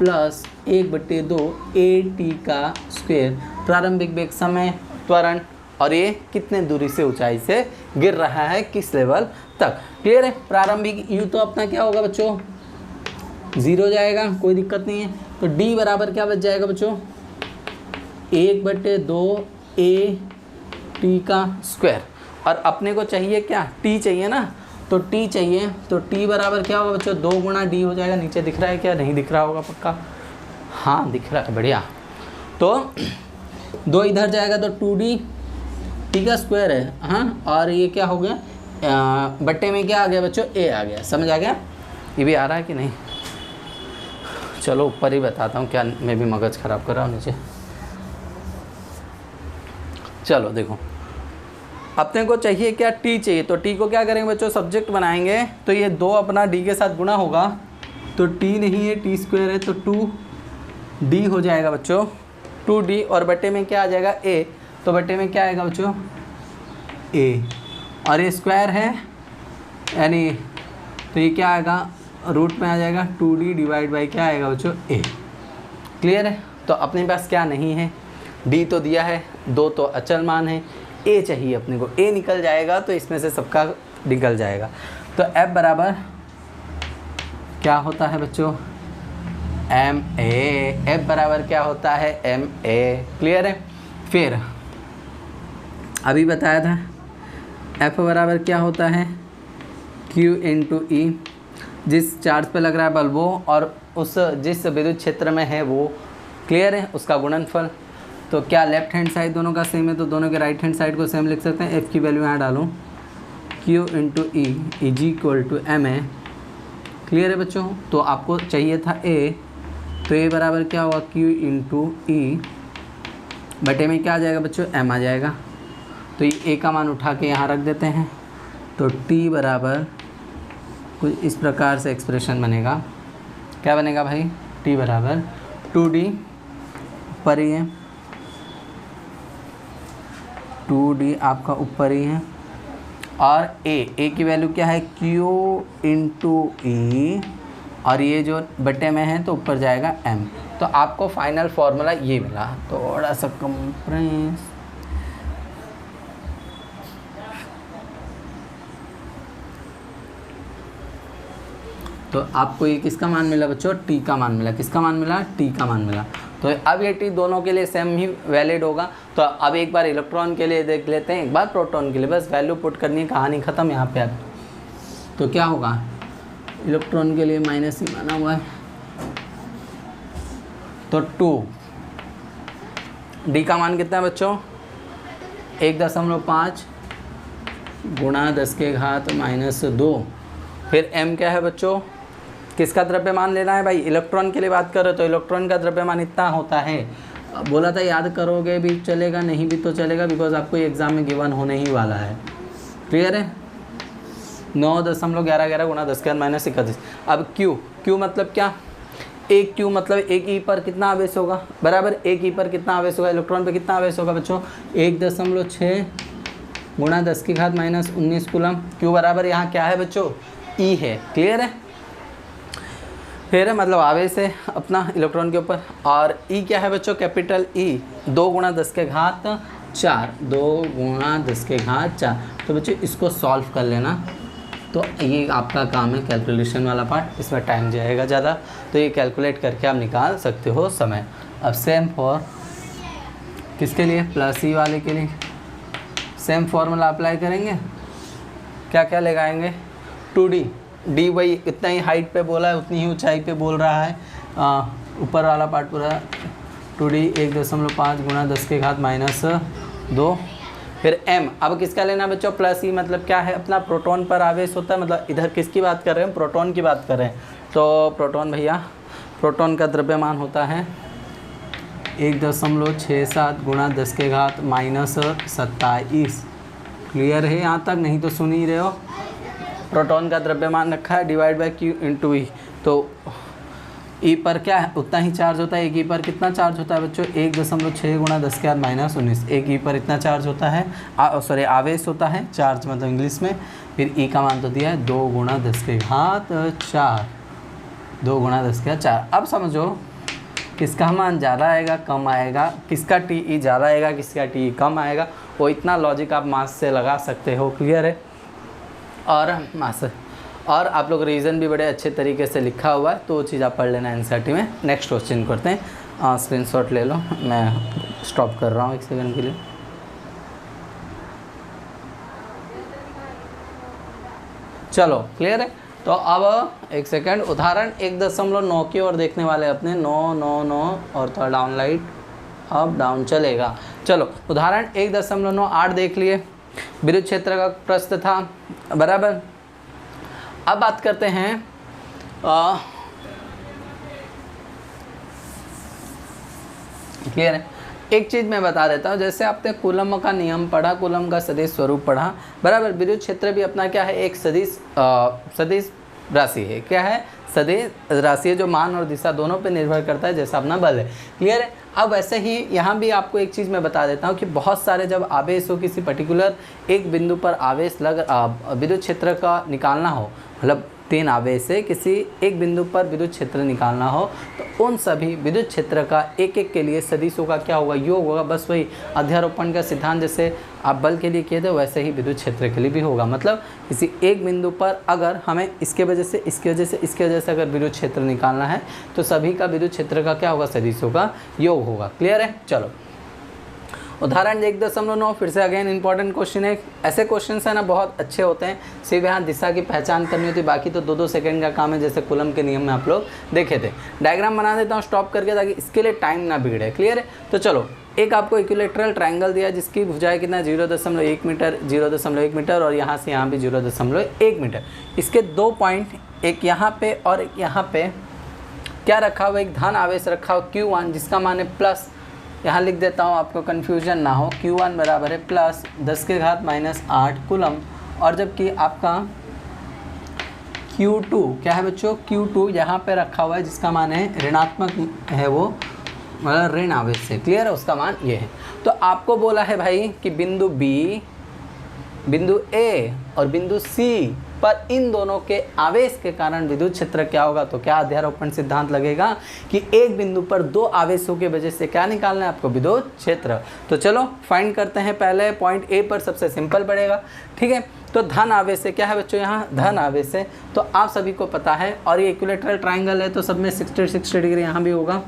1/2 at का स्क्वायर, प्रारंभिक वेग, समय, त्वरण और ये कितने दूरी से ऊंचाई से गिर रहा है, किस लेवल तक। क्लियर है? प्रारंभिक u तो अपना क्या होगा बच्चों? 0 जाएगा, कोई दिक्कत नहीं है। तो d बराबर क्या बच जाएगा बच्चों? 1/2 ए टी का स्क्वायर, और अपने को चाहिए क्या, टी चाहिए ना, तो टी चाहिए, तो टी बराबर क्या होगा बच्चों, 2 गुणा डी हो जाएगा। नीचे दिख रहा है क्या, नहीं दिख रहा होगा पक्का, हाँ दिख रहा है, बढ़िया। तो 2 इधर जाएगा तो 2d टी का स्क्वायर है, हाँ, और ये क्या हो गया, बट्टे में क्या आ गया बच्चों, ए आ गया। समझ आ गया, ये भी आ रहा है कि नहीं, चलो ऊपर ही बताता हूँ, क्या मैं भी मगज ख़राब कर रहा हूँ नीचे। चलो देखो, अपने को चाहिए क्या, टी चाहिए, तो टी को क्या करेंगे बच्चों, सब्जेक्ट बनाएंगे, तो ये 2 अपना डी के साथ गुणा होगा, तो टी नहीं है, टी स्क्वायर है, तो 2d हो जाएगा बच्चों, 2d, और बट्टे में क्या आ जाएगा, a, तो बट्टे में क्या आएगा बच्चों, a, और ये स्क्वायर है यानी, तो ये क्या आएगा, रूट में आ जाएगा 2d डिवाइड बाई क्या आएगा बच्चों, a। क्लियर है। तो अपने पास क्या नहीं है, d तो दिया है, 2 तो अचल मान है, a चाहिए अपने को, a निकल जाएगा तो इसमें से सबका निकल जाएगा। तो f बराबर क्या होता है बच्चों, एम ए, एफ बराबर क्या होता है, एम ए। क्लियर है। फिर अभी बताया था एफ बराबर क्या होता है, क्यू इंटू ई, जिस चार्ज पे लग रहा है बल्ब वो, और उस जिस विद्युत क्षेत्र में है वो, क्लियर है, उसका गुणनफल। तो क्या लेफ्ट हैंड साइड दोनों का सेम है, तो दोनों के राइट हैंड साइड को सेम लिख सकते हैं। एफ़ की वैल्यू यहाँ डालूँ, Q into E is equal to M A. Clear है बच्चों। तो आपको चाहिए था ए, तो ए बराबर क्या होगा, क्यू इंटू ई, बटे में क्या आ जाएगा बच्चों, एम आ जाएगा। तो ये ए का मान उठा के यहाँ रख देते हैं, तो टी बराबर कुछ इस प्रकार से एक्सप्रेशन बनेगा। क्या बनेगा भाई, टी बराबर 2d, ऊपर ही है 2d आपका ऊपर ही है, और ए की वैल्यू क्या है, क्यू इंटू ई, और ये जो बटे में है तो ऊपर जाएगा m। तो आपको फाइनल फार्मूला ये मिला। थोड़ा सा कंप्रेस, तो आपको ये किसका मान मिला बच्चों, टी का मान मिला। किसका मान मिला, टी का मान मिला। तो अब ये टी दोनों के लिए सेम ही वैलिड होगा। तो अब एक बार इलेक्ट्रॉन के लिए देख लेते हैं, एक बार प्रोटॉन के लिए, बस वैल्यू पुट करनी है, कहानी ख़त्म यहाँ पे। अब तो क्या होगा, इलेक्ट्रॉन के लिए माइनस ही माना हुआ है, तो 2, डी का मान कितना है बच्चों, 1.5 गुणा 10 के घात -2। फिर m क्या है बच्चों, किसका द्रव्यमान लेना है भाई, इलेक्ट्रॉन के लिए बात कर रहे हो, तो इलेक्ट्रॉन का द्रव्यमान इतना होता है। बोला था याद करोगे भी चलेगा, नहीं भी तो चलेगा, बिकॉज आपको ये एग्जाम में गिवन होने ही वाला है। क्लियर है। 9.1111 गुणा 10 के घात -31। अब क्यू मतलब क्या, एक क्यू मतलब एक ई पर कितना आवेश होगा, बराबर एक ई पर कितना आवेश होगा, इलेक्ट्रॉन पर कितना आवेश होगा बच्चों, 1.6 गुणा 10 की घात -19 कूलम। क्यू बराबर यहाँ क्या है बच्चों, ई है। क्लियर है। फिर मतलब आवेश है अपना इलेक्ट्रॉन के ऊपर, और ई क्या है बच्चों, कैपिटल ई, 2 गुणा 10 के घात 4, 2 गुणा 10 के घात 4। तो बच्चों इसको सॉल्व कर लेना, तो ये आपका काम है कैलकुलेशन वाला पार्ट, इसमें टाइम जाएगा ज़्यादा, तो ये कैलकुलेट करके आप निकाल सकते हो समय। अब सेम फॉर किसके लिए, प्लस ई वाले के लिए सेम फॉर्मूला अप्लाई करेंगे। क्या क्या लगाएंगे, 2d, डी वही इतना ही हाइट पे बोला है, उतनी ही ऊंचाई पे बोल रहा है, ऊपर वाला पार्ट पूरा 2d 1.5 गुणा 10 के घात -2। फिर m, अब किसका लेना बच्चों, प्लस ई, मतलब क्या है अपना प्रोटॉन पर आवेश होता है, मतलब इधर किसकी बात कर रहे हैं, प्रोटॉन की बात कर रहे हैं। तो प्रोटॉन भैया, प्रोटॉन का द्रव्यमान होता है 1.67 गुणा 10 के घात -27। क्लियर है यहाँ तक, नहीं तो सुन ही रहे हो। प्रोटॉन का द्रव्यमान रखा है, डिवाइड बाय क्यू इंटू ई, तो ई पर क्या है उतना ही चार्ज होता है। एक ई पर कितना चार्ज होता है बच्चों, 1.6 गुणा 10 के घात -19। एक ई पर इतना चार्ज होता है, सॉरी आवेश होता है, चार्ज मतलब इंग्लिश में। फिर ई का मान तो दिया है 2 गुणा 10 के घात 4, 2 गुणा 10 के घात 4। अब समझो किसका मान ज़्यादा आएगा कम आएगा, किसका टी ई ज़्यादा आएगा किसका टी ई कम आएगा, वो इतना लॉजिक आप मास से लगा सकते हो। क्लियर है। और मास, और आप लोग रीज़न भी बड़े अच्छे तरीके से लिखा हुआ है, तो वो चीज़ आप पढ़ लेना एनसीईआरटी में। नेक्स्ट क्वेश्चन करते हैं, स्क्रीनशॉट ले लो, मैं स्टॉप कर रहा हूँ 1 सेकंड के लिए। चलो क्लियर है। तो अब एक सेकेंड, उदाहरण 1.9 की ओर देखने वाले अपने, 9 9 9 और थोड़ा डाउन लाइट, अप डाउन चलेगा। चलो उदाहरण 1.98 देख लिए, विद्युत क्षेत्र का प्रस्थ था, बराबर। अब बात करते हैं क्लियर है। एक चीज़ मैं बता देता हूँ, जैसे आपने कूलम का नियम पढ़ा, कूलम का सदिश स्वरूप पढ़ा, बराबर। विद्युत क्षेत्र भी अपना क्या है, एक सदिश राशि है। क्या है, सदिश राशि है, जो मान और दिशा दोनों पे निर्भर करता है, जैसा अपना बल है। क्लियर है। अब वैसे ही यहाँ भी आपको एक चीज़ मैं बता देता हूँ कि बहुत सारे जब आवेश हो, किसी पर्टिकुलर एक बिंदु पर आवेश विद्युत क्षेत्र का निकालना हो, मतलब 3 आवेश से किसी एक बिंदु पर विद्युत क्षेत्र निकालना हो, तो उन सभी विद्युत क्षेत्र का एक एक के लिए सदिशों का क्या होगा, योग होगा। बस वही अध्यारोपण का सिद्धांत जैसे आप बल के लिए किए थे, वैसे ही विद्युत क्षेत्र के लिए भी होगा। मतलब किसी एक बिंदु पर अगर हमें इसके वजह से, इसके वजह से, इसके वजह से अगर विद्युत क्षेत्र निकालना है, तो सभी का विद्युत क्षेत्र का क्या होगा, सदिशों का योग होगा। क्लियर है। चलो उदाहरण 1.9, फिर से अगेन इंपॉर्टेंट क्वेश्चन है। ऐसे क्वेश्चन है ना, बहुत अच्छे होते हैं। सिर्फ यहाँ दिशा की पहचान करनी होती है, बाकी तो 2-2 सेकंड का काम है, जैसे कूलम के नियम में आप लोग देखे थे। डायग्राम बना देता हूँ स्टॉप करके, ताकि इसके लिए टाइम ना बिगड़े। क्लियर है। तो चलो, एक आपको इक्विलेटरल ट्रायंगल दिया, जिसकी भुजाएं कितना, 0.1 मीटर, 0.1 मीटर, और यहाँ से यहाँ भी 0.1 मीटर। इसके 2 पॉइंट, एक यहाँ पे और एक यहाँ पे क्या रखा हुआ, एक धन आवेश रखा हुआ Q1, जिसका मान है प्लस, यहाँ लिख देता हूँ आपको कन्फ्यूजन ना हो, Q1 बराबर है प्लस 10⁻⁸ कूलम। और जबकि आपका Q2 क्या है बच्चों, Q2 यहाँ पे रखा हुआ है, जिसका मान है ऋणात्मक है, वो मतलब ऋण आवेश से। क्लियर है, उसका मान ये है। तो आपको बोला है भाई कि बिंदु B, बिंदु A और बिंदु C पर इन दोनों के आवेश के कारण विद्युत क्षेत्र क्या होगा। तो क्या अध्यारोपण सिद्धांत लगेगा कि एक बिंदु पर 2 आवेशों के वजह से क्या निकालना है आपको, विद्युत क्षेत्र। तो चलो फाइंड करते हैं। पहले पॉइंट ए पर सबसे सिंपल पड़ेगा, ठीक है। तो धन आवेश से क्या है बच्चों, यहाँ धन आवेश है, तो आप सभी को पता है। और ये इक्विलेटरल ट्राइंगल है, तो सब में 60 डिग्री यहाँ भी होगा,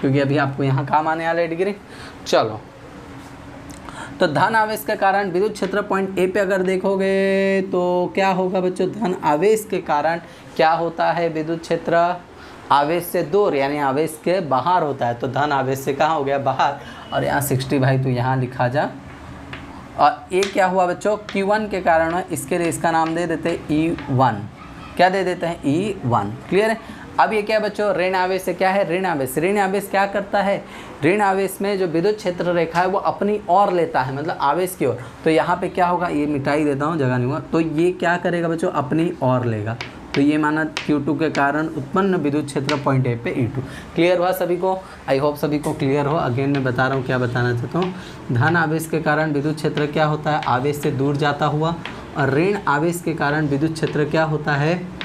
क्योंकि अभी आपको यहाँ काम आने वाला है डिग्री। चलो, तो धन आवेश के कारण विद्युत क्षेत्र पॉइंट ए पे अगर देखोगे तो क्या होगा बच्चों, धन आवेश के कारण क्या होता है, विद्युत क्षेत्र आवेश से दूर, यानी आवेश के बाहर होता है। तो धन आवेश से कहाँ हो गया, बाहर। और यहाँ 60 भाई तो यहाँ लिखा जा। और ये क्या हुआ बच्चों, Q1 के कारण है, इसके लिए इसका नाम दे देते हैं E1। क्या दे देते हैं, E1। क्लियर है। अब ये क्या बच्चों, ऋण आवेश से क्या है, ऋण आवेश। ऋण आवेश क्या करता है, ऋण आवेश में जो विद्युत क्षेत्र रेखा है वो अपनी ओर लेता है, मतलब आवेश की ओर। तो यहाँ पे क्या होगा, ये मिटाई देता हूँ, जगह नहीं हुआ। तो ये क्या करेगा बच्चों, अपनी ओर लेगा। तो ये माना Q2 के कारण उत्पन्न विद्युत क्षेत्र पॉइंट ए पे E2। क्लियर हुआ सभी को, आई होप सभी को क्लियर हो। अगेन मैं बता रहा हूँ क्या बताना चाहता हूँ। धन आवेश के कारण विद्युत क्षेत्र क्या होता है, आवेश से दूर जाता हुआ। और ऋण आवेश के कारण विद्युत क्षेत्र क्या होता है,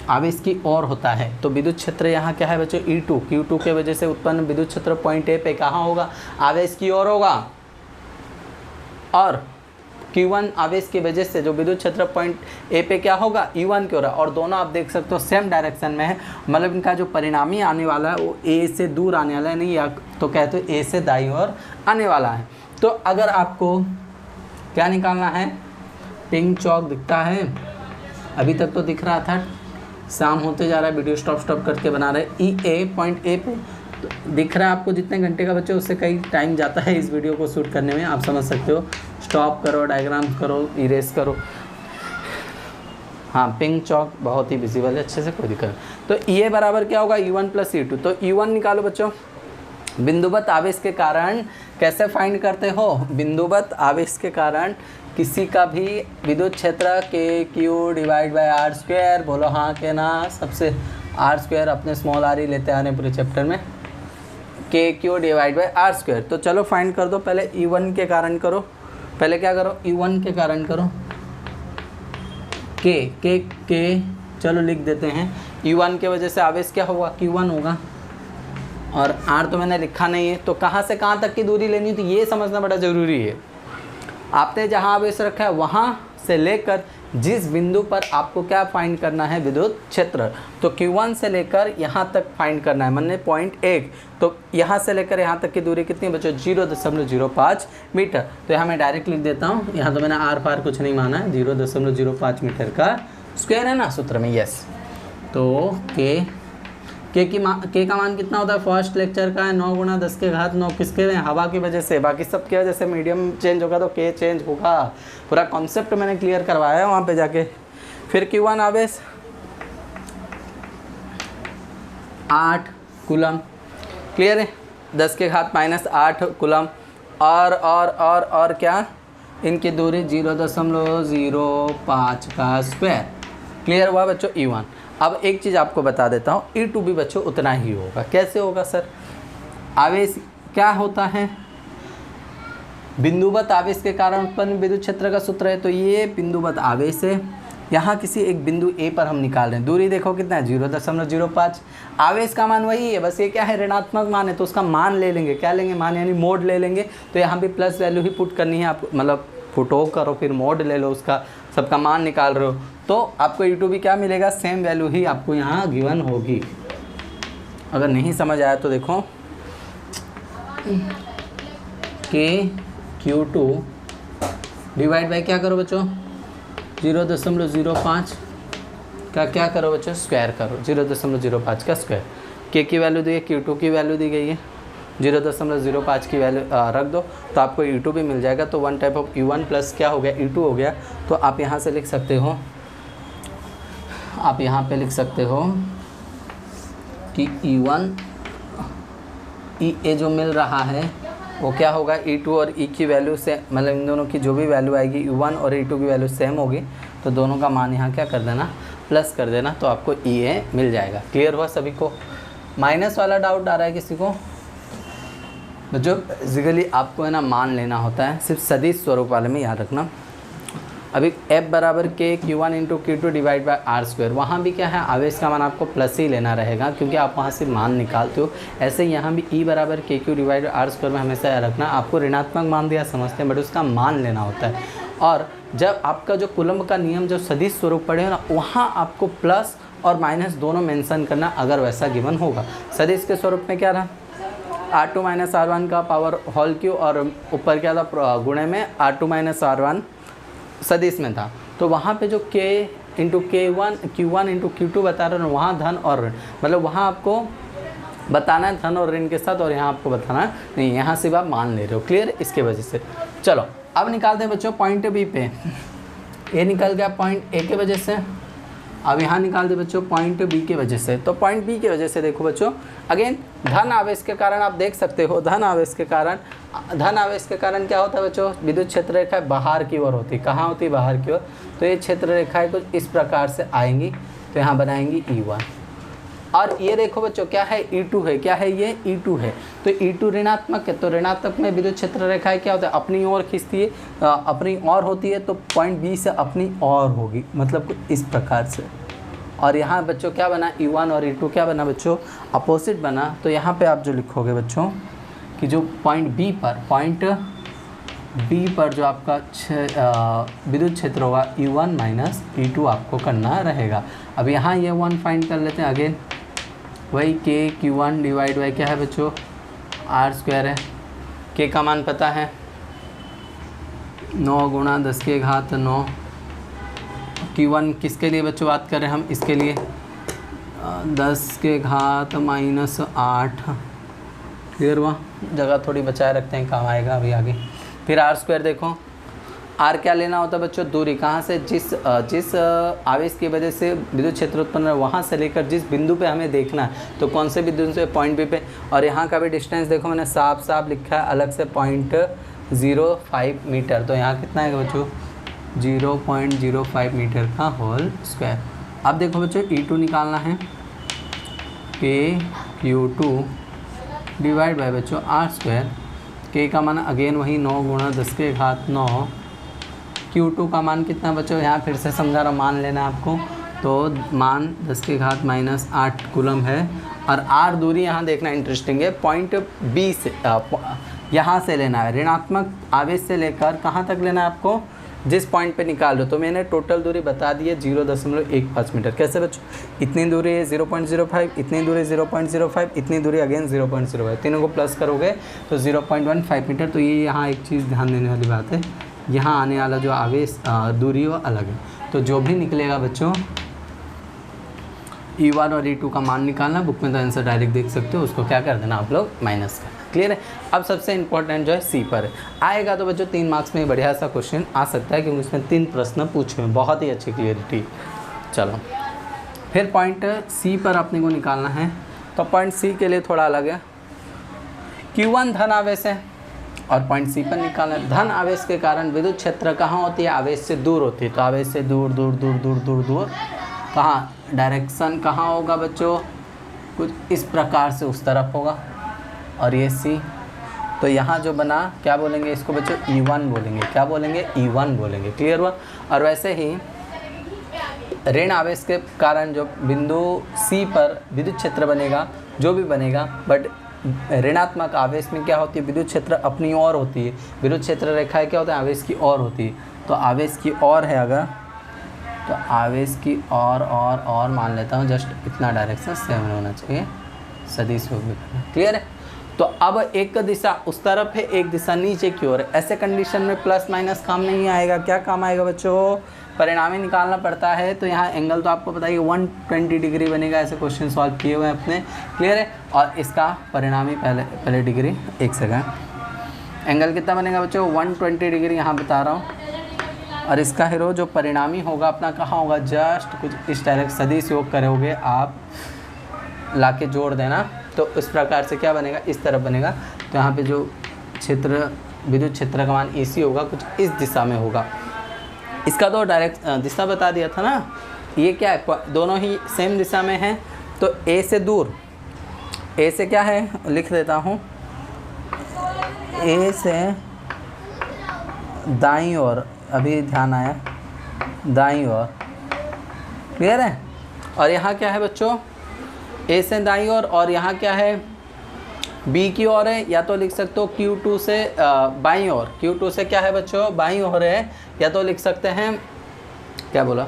आवेश की ओर होता है। तो विद्युत क्षेत्र यहाँ क्या है बच्चों, E2। Q2 के वजह से उत्पन्न विद्युत क्षेत्र पॉइंट ए पे कहाँ होगा, आवेश की ओर होगा। और Q1 आवेश की वजह से जो विद्युत क्षेत्र पॉइंट ए पे क्या होगा, E1 की ओर है। और दोनों आप देख सकते हो सेम डायरेक्शन में है, मतलब इनका जो परिणामी आने वाला है वो ए से दूर आने वाला है, नहीं, या तो कहते हो ए से दाईं ओर आने वाला है। तो अगर आपको क्या निकालना है, पिंक चौक दिखता है, अभी तक तो दिख रहा था, शाम होते जा रहा है, वीडियो स्टॉप करके बना रहे। E पॉइंट ए पे तो दिख रहा है आपको, जितने घंटे का बच्चे उससे कई टाइम जाता है इस वीडियो को शूट करने में, आप समझ सकते हो। स्टॉप करो, डायग्राम करो, इरेज करो। हाँ, पिंक चौक बहुत ही विजिबल है, अच्छे से, कोई दिक्कत। तो ये बराबर क्या होगा, E1 + E2। तो E1 निकालो बच्चों। बिंदुवत आवेश के कारण कैसे फाइंड करते हो, बिंदुवत आवेश के कारण किसी का भी विद्युत क्षेत्र KQ/R²। बोलो हाँ के ना, सबसे R² अपने स्मॉल r ही लेते आने पूरे चैप्टर में, KQ/R²। तो चलो फाइंड कर दो। पहले E1 के कारण करो, पहले क्या करो, E1 के कारण करो, के चलो लिख देते हैं। E1 के वजह से आवेश क्या होगा, Q1 होगा। और R तो मैंने लिखा नहीं है, तो कहाँ से कहाँ तक की दूरी लेनी, तो ये समझना बड़ा ज़रूरी है। आपने जहाँ आवेश रखा है वहाँ से लेकर जिस बिंदु पर आपको क्या फाइंड करना है, विद्युत क्षेत्र। तो Q1 से लेकर यहाँ तक फाइंड करना है, मैंने पॉइंट 1। तो यहाँ से लेकर यहाँ तक की दूरी कितनी बच्चों, 0.05 मीटर। तो यहाँ मैं डायरेक्ट लिख देता हूँ, यहाँ तो मैंने आर पार कुछ नहीं माना है, 0.05 मीटर का स्क्वायर है ना सूत्र में, यस। तो के का मान कितना होता है, फर्स्ट लेक्चर का है 9 × 10⁻9, किसके में, हवा की वजह से, बाकी सब की वजह से मीडियम चेंज होगा तो के चेंज होगा। पूरा कॉन्सेप्ट मैंने क्लियर करवाया है वहाँ पे जाके। फिर Q1 आवेश 8 कूलम, क्लियर है, 10⁻⁻8 कूलम। और क्या, इनकी दूरी 0.05 का स्क्वायर, क्लियर हुआ बच्चों E1। अब एक चीज़ आपको बता देता हूँ, E2 भी बच्चों उतना ही होगा। कैसे होगा सर, आवेश क्या होता है, बिंदुवत आवेश के कारण उत्पन्न विद्युत क्षेत्र का सूत्र है। तो ये बिंदुवत आवेश है, यहाँ किसी एक बिंदु A पर हम निकाल रहे हैं, दूरी देखो कितना है 0.05। आवेश का मान वही है, बस ये क्या है, ऋणात्मक मान है तो उसका मान ले लेंगे, क्या लेंगे, मान यानी मोड ले लेंगे। तो यहाँ भी प्लस वैल्यू ही पुट करनी है आपको, मतलब पुटो करो फिर मोड ले लो, उसका सबका मान निकाल रहे हो तो आपको E2 भी क्या मिलेगा, सेम वैल्यू ही आपको यहाँ गिवन होगी। अगर नहीं समझ आया तो देखो Q2 डिवाइड बाई क्या करो बच्चों, 0.05 का क्या करो बच्चों, स्क्वायर करो, 0.05 का स्क्वायर। के की वैल्यू दी है, Q2 की वैल्यू दी गई है, 0.05 की वैल्यू रख दो तो आपको E2 भी मिल जाएगा। तो one type of E1 plus क्या हो गया, E2 हो गया। तो आप यहाँ से लिख सकते हो, आप यहाँ पे लिख सकते हो कि E1 E जो मिल रहा है वो क्या होगा, E2 और E की वैल्यू से, मतलब इन दोनों की जो भी वैल्यू आएगी E1 और E2 की वैल्यू सेम होगी तो दोनों का मान यहाँ क्या कर देना, प्लस कर देना, तो आपको EA मिल जाएगा। क्लियर हुआ सभी को। माइनस वाला डाउट आ रहा है किसी को, जो बेसिकली आपको है ना मान लेना होता है, सिर्फ सदिश स्वरूप वाले में याद रखना। अभी F बराबर के Q1 × Q2 divide by R², वहाँ भी क्या है, आवेश का मान आपको प्लस ही लेना रहेगा क्योंकि आप वहाँ से मान निकालते हो। ऐसे यहाँ भी E बराबर KQ डिवाइड बाई R² में हमेशा याद रखना, आपको ऋणात्मक मान दिया समझते हैं बट उसका मान लेना होता है। और जब आपका जो कूलम्ब का नियम जो सदिश स्वरूप पढ़े ना, वहाँ आपको प्लस और माइनस दोनों मेंशन करना अगर वैसा गिवन होगा। सदिश के स्वरूप में क्या रहा, R2 - R1 का पावर होल क्यू और ऊपर क्या था गुणे में R2 - R1 सदिश में था। तो वहाँ पे जो K × Q1 × Q2 बता रहे हो, वहाँ धन और ऋण, मतलब वहाँ आपको बताना है धन और ऋण के साथ, और यहाँ आपको बताना है नहीं, यहाँ सिर्फ आप मान ले रहे हो। क्लियर, इसके वजह से। चलो अब निकालते हैं बच्चों पॉइंट बी पे। ए निकल गया पॉइंट ए के वजह से, अब यहाँ निकाल दे बच्चों पॉइंट बी के वजह से। तो पॉइंट बी के वजह से देखो बच्चों, अगेन धन आवेश के कारण आप देख सकते हो, धन आवेश के कारण क्या होता है बच्चों, विद्युत क्षेत्र रेखा बाहर की ओर होती है। कहाँ होती है, बाहर की ओर। तो ये क्षेत्र रेखाएं कुछ इस प्रकार से आएंगी, तो यहाँ बनाएंगी E1। और ये देखो बच्चों क्या है, E2 है, क्या है ये, E2 है। तो E2 ऋणात्मक है, तो ऋणात्मक में विद्युत क्षेत्र रेखाएं क्या होता है, अपनी ओर खींचती है, अपनी ओर होती है। तो पॉइंट बी से अपनी ओर होगी, मतलब इस प्रकार से। और यहाँ बच्चों क्या बना, E1 और E2 क्या बना बच्चों, अपोजिट बना। तो यहाँ पे आप जो लिखोगे बच्चों कि जो पॉइंट बी पर जो आपका विद्युत क्षेत्र होगा E1 - E2 आपको करना रहेगा। अब यहाँ ये 1 फाइंड कर लेते हैं। अगेन वही के Q1 डिवाइड बाई क्या है बच्चों, R² है। के का मान पता है 9 × 10⁻9। Q1 किसके लिए बच्चों बात कर रहे हैं हम, इसके लिए 10⁻⁻8। क्लियर हुआ, जगह थोड़ी बचाए रखते हैं, काम आएगा अभी आगे। फिर R² देखो, R क्या लेना होता है बच्चों, दूरी, कहाँ से, जिस आवेश की वजह से विद्युत क्षेत्र उत्पन्न है वहाँ से लेकर जिस बिंदु पे हमें देखना है, तो कौन से बिंदु से, पॉइंट बी पे। और यहाँ का भी डिस्टेंस देखो, मैंने साफ साफ लिखा है अलग से 0.05 मीटर। तो यहाँ कितना है बच्चों, 0.05 मीटर का होल स्क्वायर। अब देखो बच्चों E2 निकालना है, के Q2 डिवाइड बाय बच्चों R²। के का मान अगेन वही 9 × 10⁻9। Q2 का मान कितना बच्चों, यहाँ फिर से समझा रहा, मान लेना आपको। तो मान 10⁻⁻8 कूलम है। और R दूरी यहाँ देखना इंटरेस्टिंग है, पॉइंट बी से यहाँ से लेना है, ऋणात्मक आवेश से लेकर कहाँ तक लेना है आपको, जिस पॉइंट पे निकाल लो। तो मैंने टोटल दूरी बता दी है 0.15 मीटर। कैसे बच्चों, इतनी दूरी है 0.05, इतनी दूरी 0.05, इतनी दूरी अगेन 0.05, तीनों को प्लस करोगे तो 0.15 मीटर। तो ये यहाँ एक चीज़ ध्यान देने वाली बात है, यहाँ आने वाला जो आवेश दूरी वो अलग है। तो जो भी निकलेगा बच्चों E1 और E2 का मान निकालना, बुक में तो आंसर डायरेक्ट देख सकते हो, उसको क्या कर देना आप लोग माइनस कर। क्लियर है। अब सबसे इंपॉर्टेंट जो है सी पर आएगा, तो बच्चों 3 मार्क्स में बढ़िया सा क्वेश्चन आ सकता है क्योंकि उसमें 3 प्रश्न पूछे हैं, बहुत ही अच्छी क्लियरिटी। चलो फिर पॉइंट सी पर अपने को निकालना है, तो पॉइंट सी के लिए थोड़ा अलग है। Q1 धन आवेश है और पॉइंट सी पर निकालना है। धन आवेश के कारण विद्युत क्षेत्र कहाँ होती है, आवेश से दूर होती है, तो आवेश से दूर दूर दूर दूर दूर दूर कहाँ, डायरेक्शन कहाँ होगा बच्चों, कुछ इस प्रकार से उस तरफ होगा। और ये सी, तो यहाँ जो बना क्या बोलेंगे इसको बच्चों, E1 बोलेंगे। क्या बोलेंगे, E1 बोलेंगे। क्लियर हुआ। और वैसे ही ऋण आवेश के कारण जो बिंदु सी पर विद्युत क्षेत्र बनेगा, जो भी बनेगा, बट ऋणात्मक आवेश में क्या होती है, विद्युत क्षेत्र अपनी ओर होती है। विद्युत क्षेत्र रेखा क्या होता है, आवेश की ओर होती है। तो आवेश की ओर है अगर, तो आवेश की और मान लेता हूँ, जस्ट इतना डायरेक्शन सेम होना चाहिए, सदिश हो गया। क्लियर है। तो अब एक दिशा उस तरफ है, एक दिशा नीचे की ओर है। ऐसे कंडीशन में प्लस माइनस काम नहीं आएगा। क्या काम आएगा बच्चों, परिणामी निकालना पड़ता है। तो यहाँ एंगल तो आपको पता है 120 डिग्री बनेगा, ऐसे क्वेश्चन सॉल्व किए हुए हैं अपने। क्लियर है। और इसका परिणामी पहले डिग्री, एक सेकंड, एंगल कितना बनेगा बच्चों, 120 डिग्री यहाँ बता रहा हूँ। और इसका हीरो जो परिणामी होगा अपना कहाँ होगा, जस्ट कुछ इस डायरेक्ट सदिश योग करोगे आप, लाके जोड़ देना, तो इस प्रकार से क्या बनेगा, इस तरफ बनेगा। तो यहाँ पे जो क्षेत्र, विद्युत क्षेत्र का मान AC होगा, कुछ इस दिशा में होगा। इसका तो डायरेक्ट दिशा बता दिया था ना। ये क्या है, दोनों ही सेम दिशा में हैं। तो A से दूर, A से क्या है, लिख देता हूँ, A से दाईं ओर, अभी ध्यान आया, दाईं ओर। क्लियर है। और यहाँ क्या है बच्चों, A से दाईं ओर, और यहाँ क्या है, B की ओर है। या तो लिख सकते हो Q2 से बाईं ओर, Q2 से क्या है बच्चों, बाईं ओर है। या तो लिख सकते हैं, क्या बोला,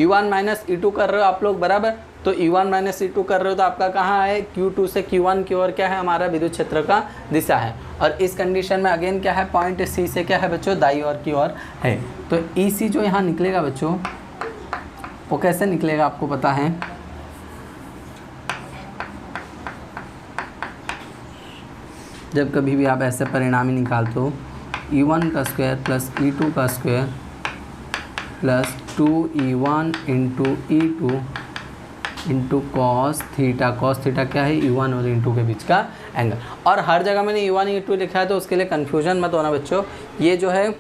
E1 माइनस E2 कर रहे हो आप लोग, बराबर। तो E1 माइनस E2 कर रहे हो, तो आपका कहाँ है, Q2 से Q1 की ओर क्या है, हमारा विद्युत क्षेत्र का दिशा है। और इस कंडीशन में अगेन क्या है, पॉइंट C से क्या है बच्चों, दाईं ओर की ओर है। तो EC जो यहाँ निकलेगा बच्चों, वो कैसे निकलेगा आपको पता है, जब कभी भी आप ऐसे परिणामी निकालते हो, E1 का स्क्वायर प्लस E2 का square plus 2E1 into E2 into cos theta. Cos theta क्या है, E1 और E2 के बीच का एंगल। और हर जगह मैंने E1 E2 लिखा है, तो उसके लिए कन्फ्यूजन मत होना बच्चों। ये जो है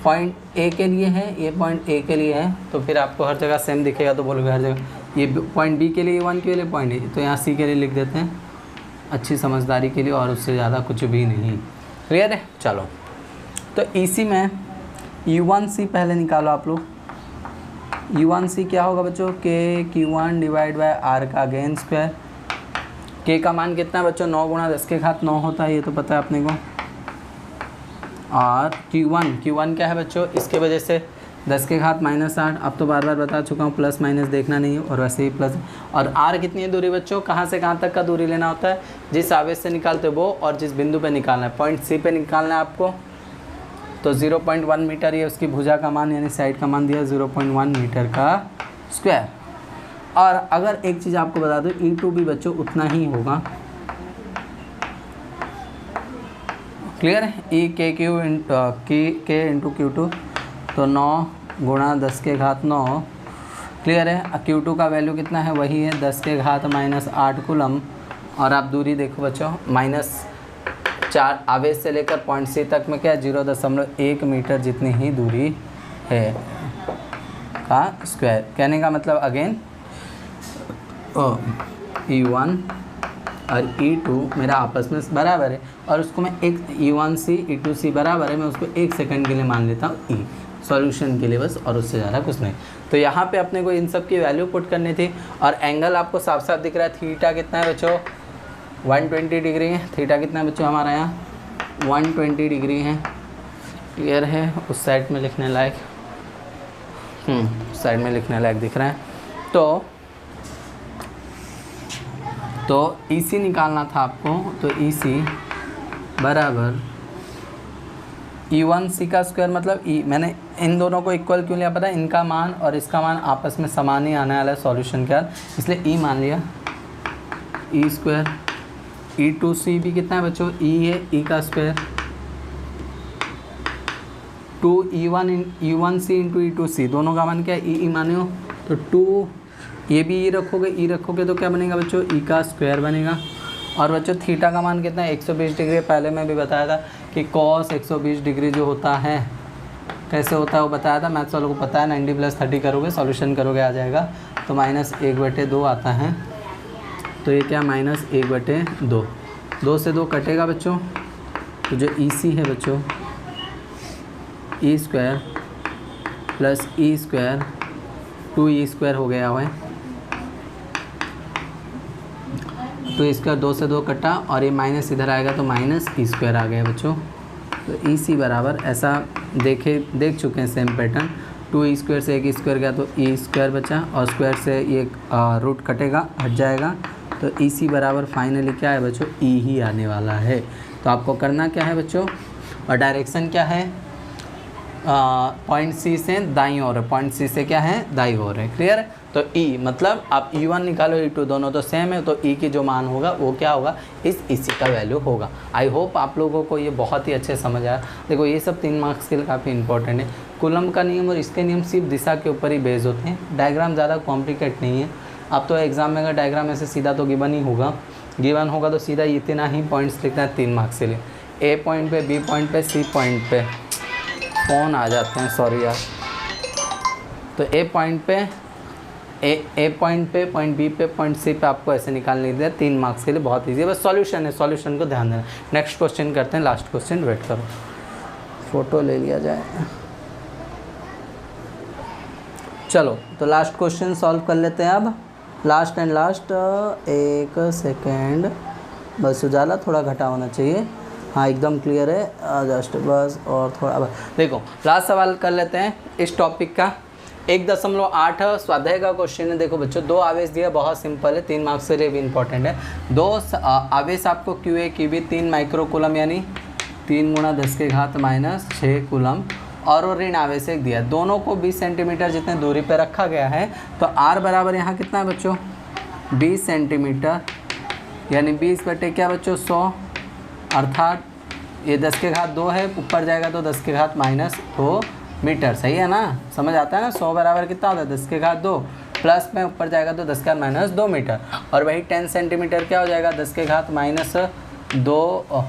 पॉइंट A के लिए है, ये पॉइंट A के लिए है, तो फिर आपको हर जगह सेम दिखेगा, तो बोलोगे हर जगह। ये पॉइंट B के लिए E1 के लिए पॉइंट A, तो यहाँ C के लिए लिख देते हैं, अच्छी समझदारी के लिए, और उससे ज़्यादा कुछ भी नहीं। क्लियर है। चलो, तो EC में E1C पहले निकालो आप लोग। E1C क्या होगा बच्चों, K Q1 divide by R का अगेन स्क्वायर। K का मान कितना बच्चों, 9 गुणा 10 के घात 9 होता है, ये तो पता है अपने को। और Q1 क्या है बच्चों, इसके वजह से 10 के घात -8, अब तो बार बार बता चुका हूँ, प्लस माइनस देखना नहीं है, और वैसे ही प्लस। और R कितनी है दूरी बच्चों, कहाँ से कहाँ तक का दूरी लेना होता है, जिस आवेश से निकालते हो वो, और जिस बिंदु पे निकालना है, पॉइंट C पे निकालना है आपको। तो 0.1 मीटर ये उसकी भुजा का मान, यानी साइड का मान दिया 0.1 मीटर का स्क्वायर। और अगर एक चीज़ आपको बता दूँ, E2 भी बच्चों उतना ही होगा। क्लियर है। K इंटू Q2, तो 9 गुणा 10 के घात 9। क्लियर है। Q2 का वैल्यू कितना है, वही है 10 के घात -8 कूलम। और आप दूरी देखो बच्चों, -4 आवेश से लेकर पॉइंट C तक में क्या है, 0.1 मीटर जितनी ही दूरी है का स्क्वायर। कहने का मतलब अगेन E1 और E2 मेरा आपस में बराबर है, और उसको मैं एक E1C E2C बराबर है, मैं उसको 1 सेकंड के लिए मान लेता हूँ E सॉल्यूशन के लिए बस, और उससे ज़्यादा कुछ नहीं। तो यहाँ पे अपने को इन सब की वैल्यू पुट करनी थी। और एंगल आपको साफ साफ दिख रहा है, थीटा कितना है बच्चों, 120 डिग्री है। थीटा कितना है बच्चों हमारा यहाँ 120 डिग्री है। क्लियर है। उस साइड में लिखने लायक, साइड में लिखने लायक दिख रहा है। तो EC निकालना था आपको, तो EC बराबर E1C का स्क्वायर, मतलब मैंने इन दोनों को इक्वल क्यों लिया, पता है इनका मान और इसका मान आपस में समान ही आने वाला है सॉल्यूशन के अंदर, इसलिए ई मान लिया, ई स्क्वायर, ई टू सी भी कितना है बच्चों, ई है ई का square, two e one c into e two c, दोनों का मान क्या है ई माने हो, तो टू ये भी ई रखोगे तो क्या बनेगा बच्चों, ई का स्क्वायर बनेगा। और बच्चों थीटा का मान कितना है 120 डिग्री, पहले मैं भी बताया था कि कॉस 120 डिग्री जो होता है कैसे होता है वो बताया था, मैथ्स वालों को पता है, 90 + 30 करोगे सॉल्यूशन करोगे आ जाएगा, तो -1/2 आता है, तो ये क्या -1/2, 2 से 2 कटेगा बच्चों, तो जो ई सी है बच्चों E square plus E square 2e square हो गया है, 2e स्क्वायर 2 से 2 कटा और ये माइनस इधर आएगा तो -e स्क्वायर आ गया बच्चों। तो ई सी बराबर ऐसा देख चुके हैं सेम पैटर्न, 2e स्क्वायर से 1 स्क्वायर गया तो e स्क्वायर बचा और स्क्वायर से ये रूट कटेगा हट जाएगा, तो ई सी बराबर फाइनली क्या है बच्चों, ई ही आने वाला है। तो आपको करना क्या है बच्चों, और डायरेक्शन क्या है, पॉइंट सी से दाईं ओर है, पॉइंट सी से क्या है दाईं ओर है, क्लियर है। तो ई मतलब आप E1 निकालो E2 दोनों तो सेम है, तो ई की जो मान होगा वो क्या होगा, इस इसी का वैल्यू होगा। आई होप आप लोगों को ये बहुत ही अच्छे समझ आया। देखो ये सब 3 मार्क्स के लिए काफ़ी इंपॉर्टेंट है। कूलम का नियम और इसके नियम सिर्फ दिशा के ऊपर ही बेस्ड होते हैं, डायग्राम ज़्यादा कॉम्प्लिकेट नहीं है। अब तो एग्जाम में अगर डायग्राम ऐसे सीधा तो गिवन ही होगा, गिवन होगा तो सीधा इतना ही पॉइंट्स लिखना है 3 मार्क्स के लिए, ए पॉइंट पे, बी पॉइंट पे, सी पॉइंट पे, फ़ोन आ जाते हैं सॉरी यार। तो ए पॉइंट पे, ए पॉइंट पे, पॉइंट बी पे, पॉइंट सी पे आपको ऐसे निकालने दिया 3 मार्क्स के लिए, बहुत ईजी है, बस सॉल्यूशन है, सॉल्यूशन को ध्यान देना। नेक्स्ट क्वेश्चन करते हैं, लास्ट क्वेश्चन, वेट करो फ़ोटो ले लिया जाए। चलो तो लास्ट क्वेश्चन सॉल्व कर लेते हैं अब, लास्ट एंड लास्ट, एक सेकेंड बस, उजाला थोड़ा घटा होना चाहिए, हाँ एकदम क्लियर है, जस्ट बस और थोड़ा बस। देखो लास्ट सवाल कर लेते हैं इस टॉपिक का, 1.8 स्वाध्याय का क्वेश्चन है। देखो बच्चों 2 आवेश दिया, बहुत सिंपल है, 3 मार्क्स के लिए भी इंपॉर्टेंट है। 2 आवेश आपको QA QB 3 माइक्रो कूलम यानी 3 × 10⁻⁻⁶ कूलम और ऋण आवेश एक दिया, दोनों को 20 सेंटीमीटर जितने दूरी पर रखा गया है। तो R बराबर यहाँ कितना है बच्चों 20 सेंटीमीटर, यानी 20 बटे क्या बच्चों 100, अर्थात ये 10⁻2 है, ऊपर जाएगा तो 10⁻−2 मीटर, सही है ना, समझ आता है ना। 100 बराबर कितना होता है 10⁻2, प्लस में ऊपर जाएगा तो 10⁻−2 मीटर, और वही 10 सेंटीमीटर क्या हो जाएगा 10⁻−2,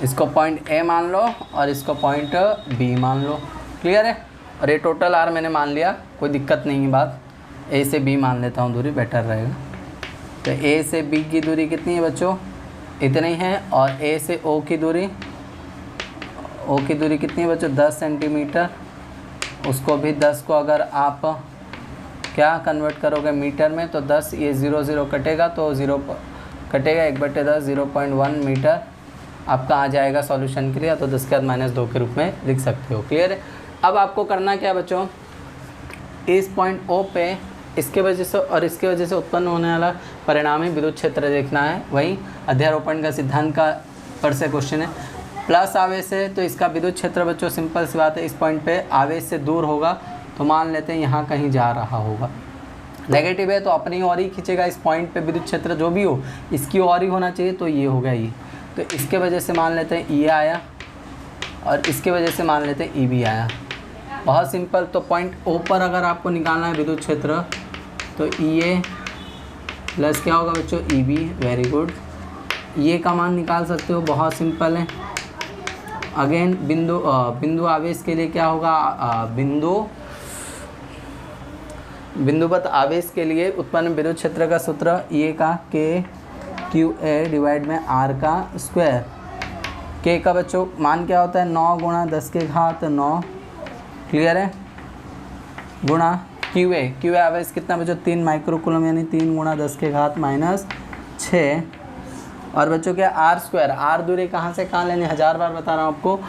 इसको पॉइंट ए मान लो और इसको पॉइंट बी मान लो, क्लियर है। और ये टोटल आर मैंने मान लिया, कोई दिक्कत नहीं है बात, ए से बी मान लेता हूँ दूरी, बेटर रहेगा। तो ए से बी की दूरी कितनी है बच्चों, इतनी है, और ए से ओ की दूरी कितनी है बच्चों 10 सेंटीमीटर, उसको भी 10 को अगर आप क्या कन्वर्ट करोगे मीटर में तो 10, ये 0 0 कटेगा तो 0 कटेगा, 1/10 0.1 मीटर आपका आ जाएगा सॉल्यूशन के लिए, तो 10⁻−2 के रूप में लिख सकते हो, क्लियर है। अब आपको करना क्या बच्चों, इस पॉइंट ओ पे इसके वजह से और इसके वजह से उत्पन्न होने वाला परिणामी विद्युत क्षेत्र देखना है, वही अध्यारोपण का सिद्धांत का पर से क्वेश्चन है। प्लस आवेश है तो इसका विद्युत क्षेत्र बच्चों सिंपल सी बात है, इस पॉइंट पे आवेश से दूर होगा तो मान लेते हैं यहाँ कहीं जा रहा होगा। नेगेटिव है तो अपनी ओर ही खींचेगा, इस पॉइंट पे विद्युत क्षेत्र जो भी हो इसकी ओर ही होना चाहिए, तो ये होगा ये, तो इसके वजह से मान लेते हैं ये आया और इसके वजह से मान लेते हैं ई भी आया, बहुत सिंपल। तो पॉइंट ओ पर अगर आपको निकालना है विद्युत क्षेत्र तो ई ए प्लस क्या होगा बच्चों ई बी, वेरी गुड, ये का मान निकाल सकते हो, बहुत सिंपल है। अगेन बिंदु आवेश के लिए क्या होगा, बिंदुवत आवेश के लिए उत्पन्न विद्युत क्षेत्र का सूत्र ये का के क्यू ए डिवाइड में आर का स्क्वायर, के का बच्चों मान क्या होता है 9 × 10⁻9, क्लियर है, गुणा क्यू ए आवेश कितना बच्चों 3 माइक्रो कूलम यानी 3 × 10⁻6, और बच्चों क्या आर स्क्वायर, आर दूरी कहाँ से कहाँ लेने, 1000 बार बता रहा हूँ आपको,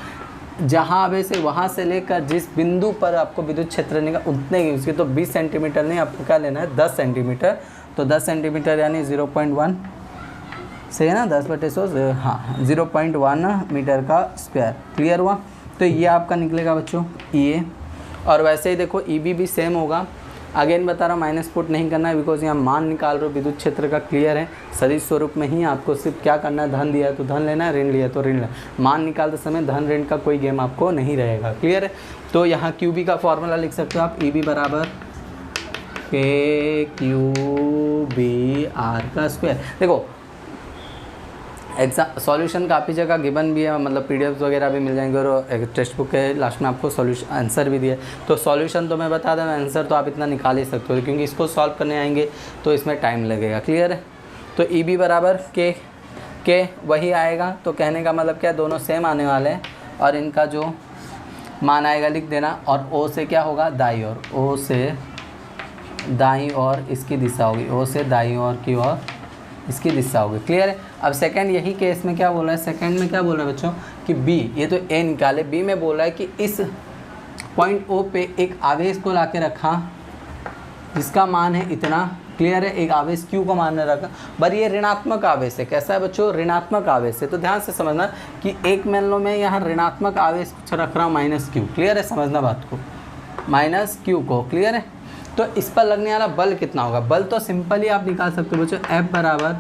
जहाँ आवेश है वहाँ से लेकर जिस बिंदु पर आपको विद्युत क्षेत्र लेने का उतने ही उसकी, तो 20 सेंटीमीटर नहीं आपको क्या लेना है 10 सेंटीमीटर, तो 10 सेंटीमीटर यानी 0.1 सही है ना, 10/100, हाँ 0.1 मीटर का स्क्वायर। क्लियर हुआ। तो ये आपका निकलेगा बच्चों ये। और वैसे ही देखो ई भी सेम होगा। अगेन बता रहा हूँ माइनस पुट नहीं करना है, बिकॉज यहाँ मान निकाल रहे हो विद्युत क्षेत्र का। क्लियर है। सदिश स्वरूप में ही आपको सिर्फ क्या करना है, धन दिया है तो धन लेना है, ऋण लिया तो ऋण लेना। मान निकालते समय धन ऋण का कोई गेम आपको नहीं रहेगा। क्लियर है। तो यहाँ क्यू बी का फॉर्मूला लिख सकते हो आप, ई बी बराबर KQBR का स्क्वायर। देखो एग्जाम सॉल्यूशन काफ़ी जगह गिवन भी है, मतलब पीडीएफ वगैरह भी मिल जाएंगे, और एक टेक्स्ट बुक के लास्ट में आपको सॉल्यूशन आंसर भी दिया। तो सॉल्यूशन तो मैं बता दूँ, आंसर तो आप इतना निकाल ही सकते हो, क्योंकि इसको सॉल्व करने आएंगे तो इसमें टाइम लगेगा। क्लियर है। तो ई बी बराबर के वही आएगा। तो कहने का मतलब क्या, दोनों सेम आने वाले हैं, और इनका जो मान आएगा लिख देना। और ओ से क्या होगा, दाई ओर, ओ से दाई और इसकी दिशा होगी, ओ से दाई और की ओर इसकी दिशा होगी। क्लियर है। अब सेकंड यही केस में क्या बोल रहा है, सेकंड में क्या बोल रहा है बच्चों कि बी, ये तो ए निकाले, बी में बोल रहा है कि इस पॉइंट ओ पे एक आवेश को लाके रखा जिसका मान है इतना। क्लियर है। एक आवेश क्यू को मान रखा, पर ये ऋणात्मक आवेश है। कैसा है बच्चों, ऋणात्मक आवेश है। तो ध्यान से समझना कि एक मान लो मैं यहाँ ऋणात्मक आवेश रख रहा हूँ -Q। क्लियर है, समझना बात को, -Q को। क्लियर है। तो इस पर लगने वाला बल कितना होगा, बल तो सिंपल ही आप निकाल सकते हो बच्चों, F बराबर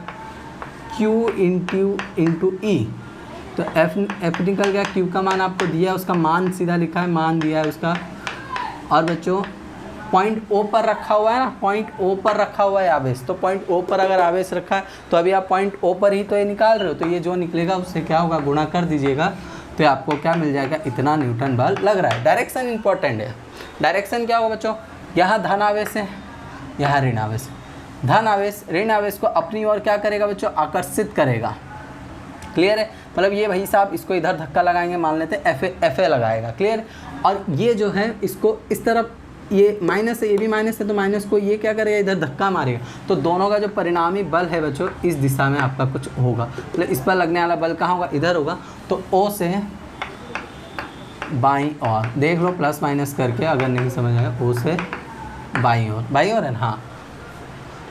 Q इंटू E। तो F निकल गया, Q का मान आपको दिया, उसका मान सीधा लिखा है, मान दिया है उसका। और बच्चों पॉइंट O पर रखा हुआ है ना, पॉइंट O पर रखा हुआ है आवेश। तो पॉइंट O पर अगर आवेश रखा है तो अभी आप पॉइंट O पर ही तो ये निकाल रहे हो, तो ये जो निकलेगा उससे क्या होगा, गुणा कर दीजिएगा, तो आपको क्या मिल जाएगा, इतना न्यूटन बल लग रहा है। डायरेक्शन इंपॉर्टेंट है। डायरेक्शन क्या होगा बच्चों, यहाँ धन आवेश है, यहाँ ऋण आवेश। धन आवेश ऋण आवेश को अपनी ओर क्या करेगा बच्चों, आकर्षित करेगा। क्लियर है। मतलब ये भाई साहब इसको इधर धक्का लगाएंगे, मान लेते हैं FA लगाएगा। क्लियर। और ये जो है इसको इस तरफ, ये माइनस है, ये भी माइनस है, तो माइनस को ये क्या करेगा, इधर धक्का मारेगा। तो दोनों का जो परिणामी बल है बच्चों, इस दिशा में आपका कुछ होगा। मतलब इस पर लगने वाला बल कहाँ होगा, इधर होगा। तो O से बाईं ओर देख लो, प्लस माइनस करके, अगर नहीं समझ आएगा, O से बाईं ओर है ना, हाँ।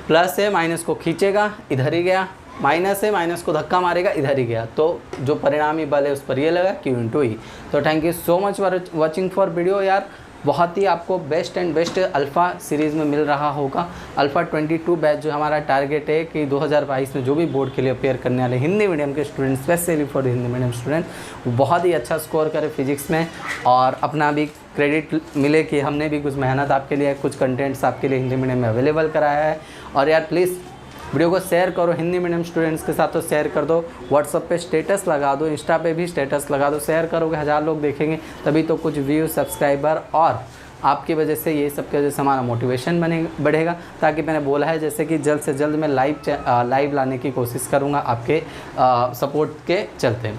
प्लस है, माइनस को खींचेगा, इधर ही गया, माइनस है, माइनस को धक्का मारेगा, इधर ही गया। तो जो परिणामी बल है उस पर ये लगा, Q इंटू E। तो thank you so much for watching for video यार। बहुत ही आपको best and best alpha series में मिल रहा होगा। अल्फ़ा 22 बैच जो हमारा टारगेट है कि 2022 में जो भी बोर्ड के लिए अपेयर करने वाले हिंदी मीडियम के student, specially for Hindi medium student, बहुत ही अच्छा स्कोर करें फिजिक्स में, और अपना भी क्रेडिट मिले कि हमने भी कुछ मेहनत आपके लिए, कुछ कंटेंट्स आपके लिए हिंदी मीडियम में अवेलेबल कराया है। और यार प्लीज़ वीडियो को शेयर करो, हिंदी मीडियम स्टूडेंट्स के साथ तो शेयर कर दो, व्हाट्सअप पे स्टेटस लगा दो, इंस्टा पे भी स्टेटस लगा दो। शेयर करोगे 1000 लोग देखेंगे, तभी तो कुछ व्यू, सब्सक्राइबर, और आपकी वजह से ये सब की वजह से हमारा मोटिवेशन बढ़ेगा। ताकि मैंने बोला है जैसे कि जल्द से जल्द मैं लाइव लाने की कोशिश करूँगा आपके सपोर्ट के चलते।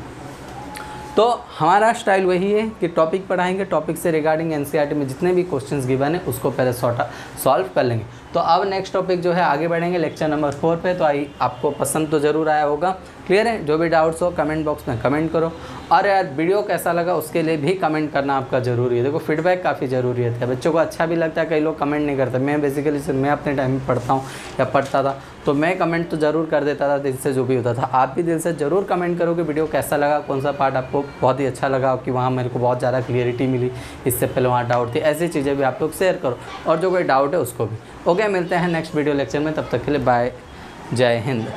तो हमारा स्टाइल वही है कि टॉपिक पढ़ाएंगे, टॉपिक से रिगार्डिंग एनसीईआरटी में जितने भी क्वेश्चंस गिवन है उसको पहले सॉल्व कर लेंगे। तो अब नेक्स्ट टॉपिक जो है आगे बढ़ेंगे लेक्चर नंबर 4 पे। तो आपको पसंद तो ज़रूर आया होगा। क्लियर है। जो भी डाउट्स हो कमेंट बॉक्स में कमेंट करो, और यार वीडियो कैसा लगा उसके लिए भी कमेंट करना आपका ज़रूरी है। देखो फीडबैक काफ़ी ज़रूरी है, बच्चों को अच्छा भी लगता है, कई लोग कमेंट नहीं करते। मैं बेसिकली सिर्फ मैं अपने टाइम में पढ़ता हूँ या पढ़ता था तो मैं कमेंट तो ज़रूर कर देता था दिल से, जो भी होता था। आप भी दिल से ज़रूर कमेंट करो कि वीडियो कैसा लगा, कौन सा पार्ट आपको बहुत ही अच्छा लगा, कि वहाँ मेरे को बहुत ज़्यादा क्लियरिटी मिली, इससे पहले वहाँ डाउट थी। ऐसी चीज़ें भी आप लोग शेयर करो, और जो कोई डाउट है उसको भी। ओके, मिलते हैं नेक्स्ट वीडियो लेक्चर में, तब तक के लिए बाय, जय हिंद।